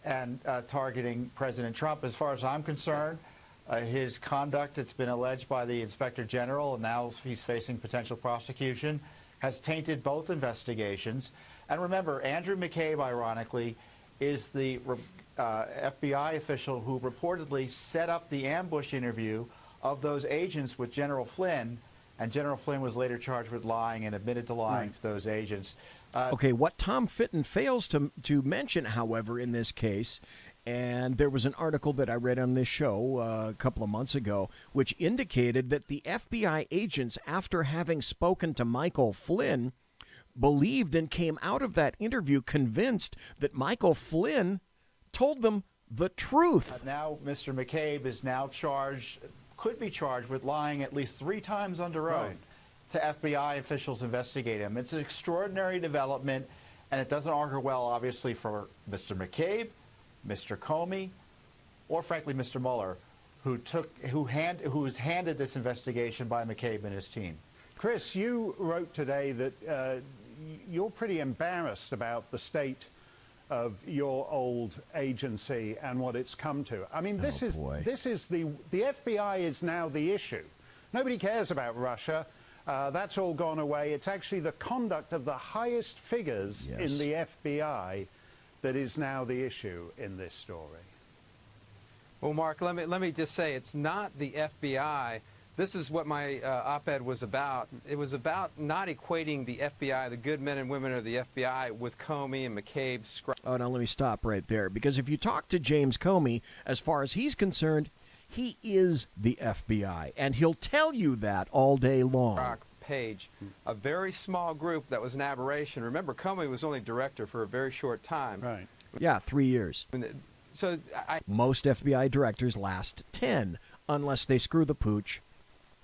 and targeting President Trump. As far as I'm concerned, his conduct, it's been alleged by the Inspector General, and now he's facing potential prosecution, has tainted both investigations. And remember, Andrew McCabe, ironically, is the FBI official who reportedly set up the ambush interview of those agents with General Flynn, and General Flynn was later charged with lying and admitted to lying to those agents. Okay, what Tom Fitton fails to mention, however, in this case, and there was an article that I read on this show a couple of months ago, which indicated that the FBI agents, after having spoken to Michael Flynn, believed and came out of that interview convinced that Michael Flynn told them the truth. Now Mr. McCabe is now charged, could be charged with lying at least 3 times under oath to FBI officials investigating him. It's an extraordinary development, and it doesn't augur well, obviously, for Mr. McCabe, Mr. Comey, or frankly Mr. Mueller, who was handed this investigation by McCabe and his team. Chris, you wrote today that you're pretty embarrassed about the state of your old agency and what it's come to. I mean, this is the FBI is now the issue. Nobody cares about Russia. That's all gone away. It's actually the conduct of the highest figures in the FBI that is now the issue in this story. Well, Mark, let me just say, it's not the FBI. This is what my op-ed was about. It was about not equating the FBI, the good men and women of the FBI, with Comey and McCabe. Oh, now let me stop right there, because if you talk to James Comey, as far as he's concerned, he is the FBI, and he'll tell you that all day long. Page, a very small group that was an aberration. Remember, Comey was only director for a very short time. Right. Yeah, 3 years. So most FBI directors last 10, unless they screw the pooch,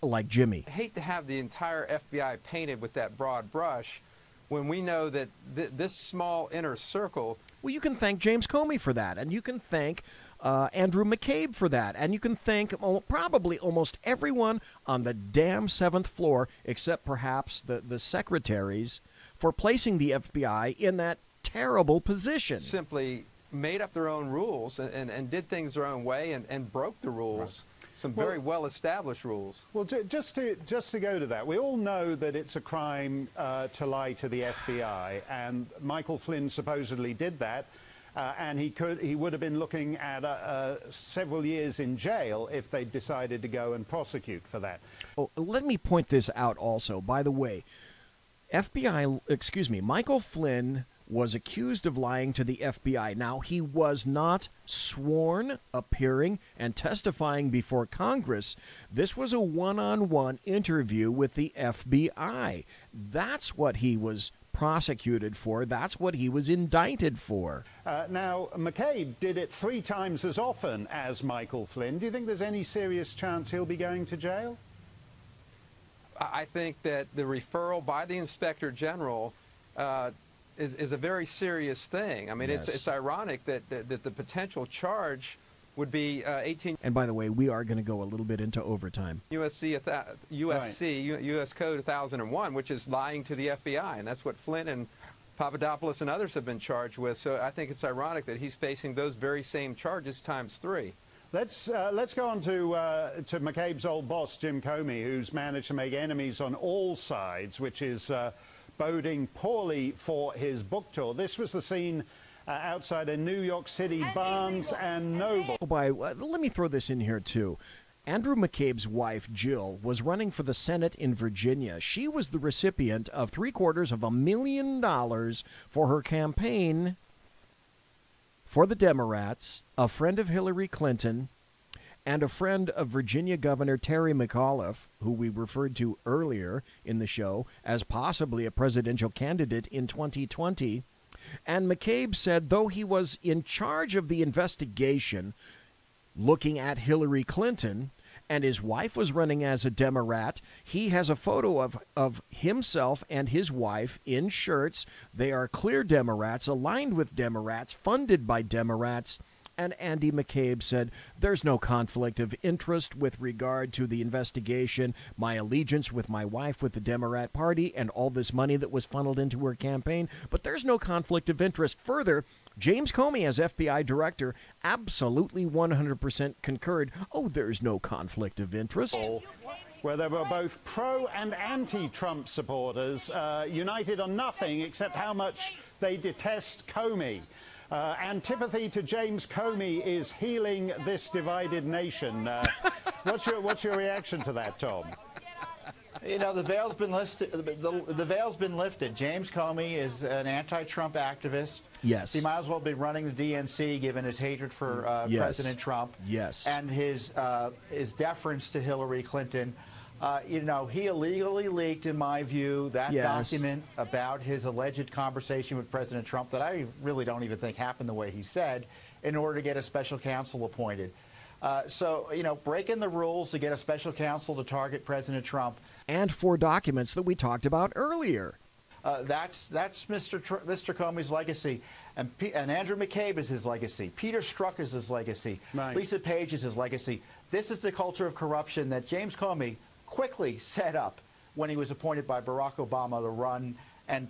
like Jimmy. I hate to have the entire FBI painted with that broad brush when we know that this small inner circle... Well, you can thank James Comey for that, and you can thank Andrew McCabe for that, and you can thank probably almost everyone on the damn 7th floor, except perhaps the secretaries, for placing the FBI in that terrible position. Simply made up their own rules and did things their own way and broke the rules. Right. Some very well-established rules. Well, just to go to that, we all know that it's a crime to lie to the FBI, and Michael Flynn supposedly did that, and he would have been looking at several years in jail if they decided to go and prosecute for that. Oh, let me point this out also. By the way, Michael Flynn was accused of lying to the FBI. Now, he was not sworn, appearing, and testifying before Congress. This was a one-on-one interview with the FBI. That's what he was prosecuted for. That's what he was indicted for. Now, McCabe did it 3 times as often as Michael Flynn. Do you think there's any serious chance he'll be going to jail? I think that the referral by the Inspector General is a very serious thing. I mean, it's ironic that the potential charge would be 18. And by the way, we are going to go a little bit into overtime. U.S. Code 1001, which is lying to the FBI, and that's what Flynn and Papadopoulos and others have been charged with. So I think it's ironic that he's facing those very same charges times 3. Let's go on to McCabe's old boss, Jim Comey, who's managed to make enemies on all sides, which is boding poorly for his book tour. This was the scene outside a New York City Barnes and Noble. Let me throw this in here, too. Andrew McCabe's wife, Jill, was running for the Senate in Virginia. She was the recipient of $750,000 for her campaign for the Democrats, a friend of Hillary Clinton, and a friend of Virginia Governor Terry McAuliffe, who we referred to earlier in the show as possibly a presidential candidate in 2020. And McCabe said though he was in charge of the investigation looking at Hillary Clinton, and his wife was running as a Democrat, he has a photo of himself and his wife in shirts. They are clear Democrats, aligned with Democrats, funded by Democrats. And Andy McCabe said, there's no conflict of interest with regard to the investigation, my allegiance with my wife with the Democrat Party, and all this money that was funneled into her campaign. But there's no conflict of interest. Further, James Comey, as FBI director, absolutely 100% concurred. Oh, there's no conflict of interest. Where there were both pro and anti-Trump supporters united on nothing except how much they detest Comey. Antipathy to James Comey is healing this divided nation. What's your reaction to that, Tom? You know, the veil's been lifted. The veil's been lifted. James Comey is an anti-Trump activist. Yes. He might as well be running the DNC, given his hatred for Yes. President Trump. Yes. And his deference to Hillary Clinton. You know, he illegally leaked, in my view, that document about his alleged conversation with President Trump that I really don't even think happened the way he said, in order to get a special counsel appointed. So, you know, breaking the rules to get a special counsel to target President Trump. And 4 documents that we talked about earlier. That's Mr. Comey's legacy. And Andrew McCabe is his legacy. Peter Strzok is his legacy. Right. Lisa Page is his legacy. This is the culture of corruption that James Comey quickly set up when he was appointed by Barack Obama to run and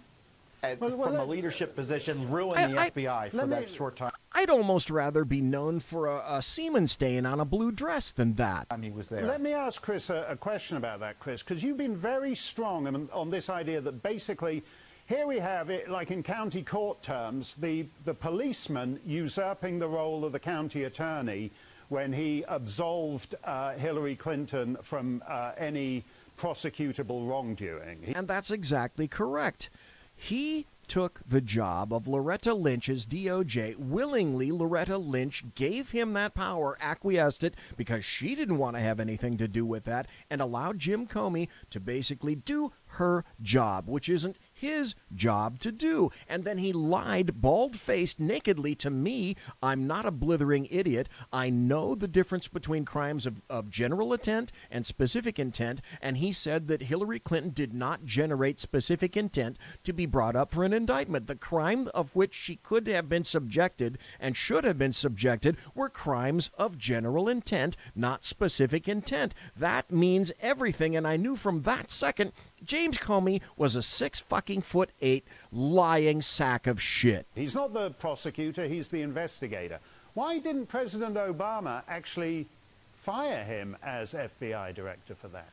from a leadership position ruin the FBI for that short time. I'd almost rather be known for a semen stain on a blue dress than that. He was there. Let me ask Chris a question about that, Chris, because you've been very strong on this idea that basically here we have it, like in county court terms, the policeman usurping the role of the county attorney when he absolved Hillary Clinton from any prosecutable wrongdoing. And that's exactly correct. He took the job of Loretta Lynch's DOJ. Willingly, Loretta Lynch gave him that power, acquiesced it, because she didn't want to have anything to do with that, and allowed Jim Comey to basically do her job, which isn't his job to do. And then he lied bald-faced nakedly to me. I'm not a blithering idiot. I know the difference between crimes of general intent and specific intent, and he said that Hillary Clinton did not generate specific intent to be brought up for an indictment. The crime of which she could have been subjected and should have been subjected were crimes of general intent, not specific intent. That means everything, and I knew from that second James Comey was a 6'8" lying sack of shit. He's not the prosecutor, he's the investigator. Why didn't President Obama actually fire him as FBI director for that?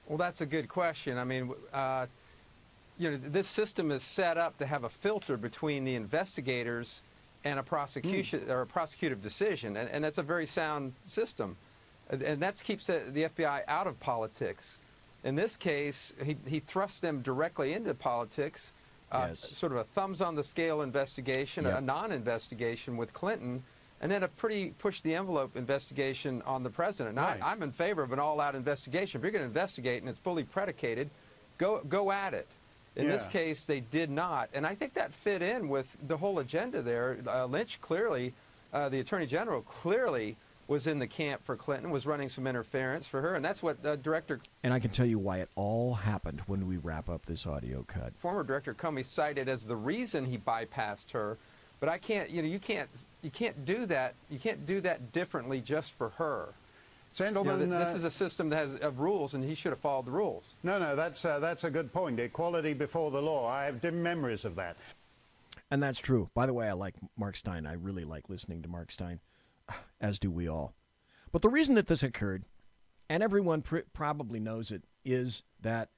Well, that's a good question. I mean, you know, this system is set up to have a filter between the investigators and a prosecution or a prosecutive decision, and that's a very sound system. And that keeps the FBI out of politics. In this case, he thrust them directly into politics, sort of a thumbs-on-the-scale investigation, a non-investigation with Clinton, and then a pretty push-the-envelope investigation on the president. Now, I'm in favor of an all-out investigation. If you're going to investigate and it's fully predicated, go at it. In this case, they did not. And I think that fit in with the whole agenda there. Lynch clearly, the Attorney General clearly was in the camp for Clinton, was running some interference for her, and that's what Director... And I can tell you why it all happened when we wrap up this audio cut. Former Director Comey cited as the reason he bypassed her, but I can't, you know, you can't do that. You can't do that differently just for her. Gentlemen, you know, this is a system that has rules, and he should have followed the rules. No, that's a good point. Equality before the law. I have dim memories of that. And that's true. By the way, I like Mark Stein. I really like listening to Mark Stein, as do we all. But the reason that this occurred, and everyone probably knows it, is that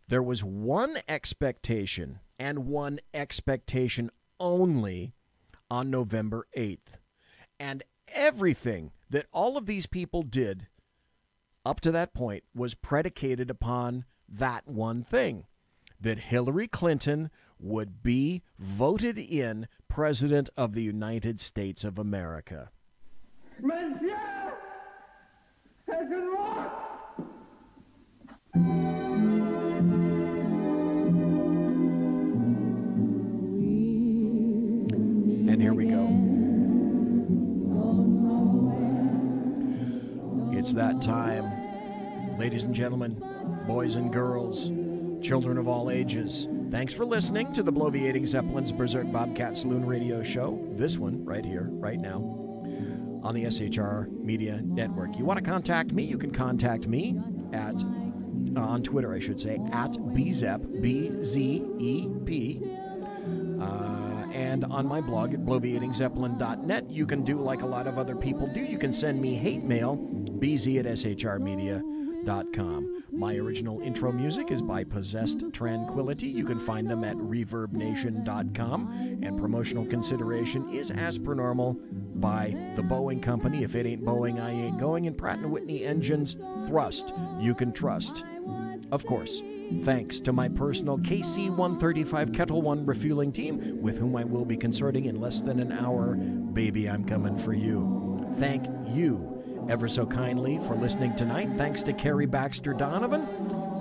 there was one expectation, and one expectation only, on November 8th. And everything that all of these people did up to that point was predicated upon that one thing, that Hillary Clinton would be voted in President of the United States of America. Monsieur has been locked. And here we go. It's that time. Ladies and gentlemen, boys and girls, children of all ages, thanks for listening to the Bloviating Zeppelin's Berserk Bobcat Saloon radio show. This one right here, right now, on the SHR Media Network. You want to contact me? You can contact me at, on Twitter, I should say, at BZEP, B-Z-E-P. And on my blog at bloviatingzeppelin.net, you can do like a lot of other people do. You can send me hate mail, bz@shrmedia.com. My original intro music is by Possessed Tranquility. You can find them at reverbnation.com. And promotional consideration is, as per normal, by the Boeing Company. If it ain't Boeing, I ain't going. And Pratt & Whitney engines, thrust, you can trust. Of course, thanks to my personal KC-135 Kettle One refueling team, with whom I will be consorting in less than an hour. Baby, I'm coming for you. Thank you ever so kindly for listening tonight. Thanks to Carrie Baxter Donovan.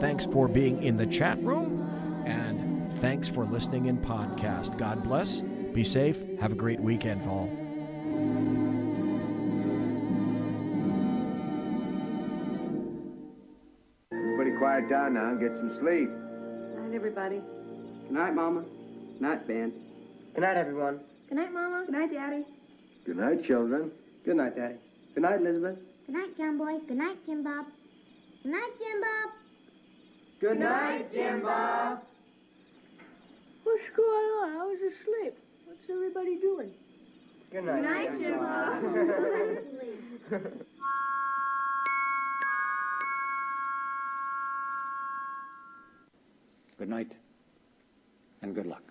Thanks for being in the chat room. And thanks for listening in podcast. God bless. Be safe. Have a great weekend, all. Everybody quiet down now and get some sleep. Good night, everybody. Good night, Mama. Good night, Ben. Good night, everyone. Good night, Mama. Good night, Daddy. Good night, children. Good night, Daddy. Good night, Elizabeth. Good night, John Boy. Good night, Jim Bob. Good night, Jim Bob. Good night, Jim Bob. What's going on? I was asleep. What's everybody doing? Good night. Good night, Jim Bob. Good night, and good luck.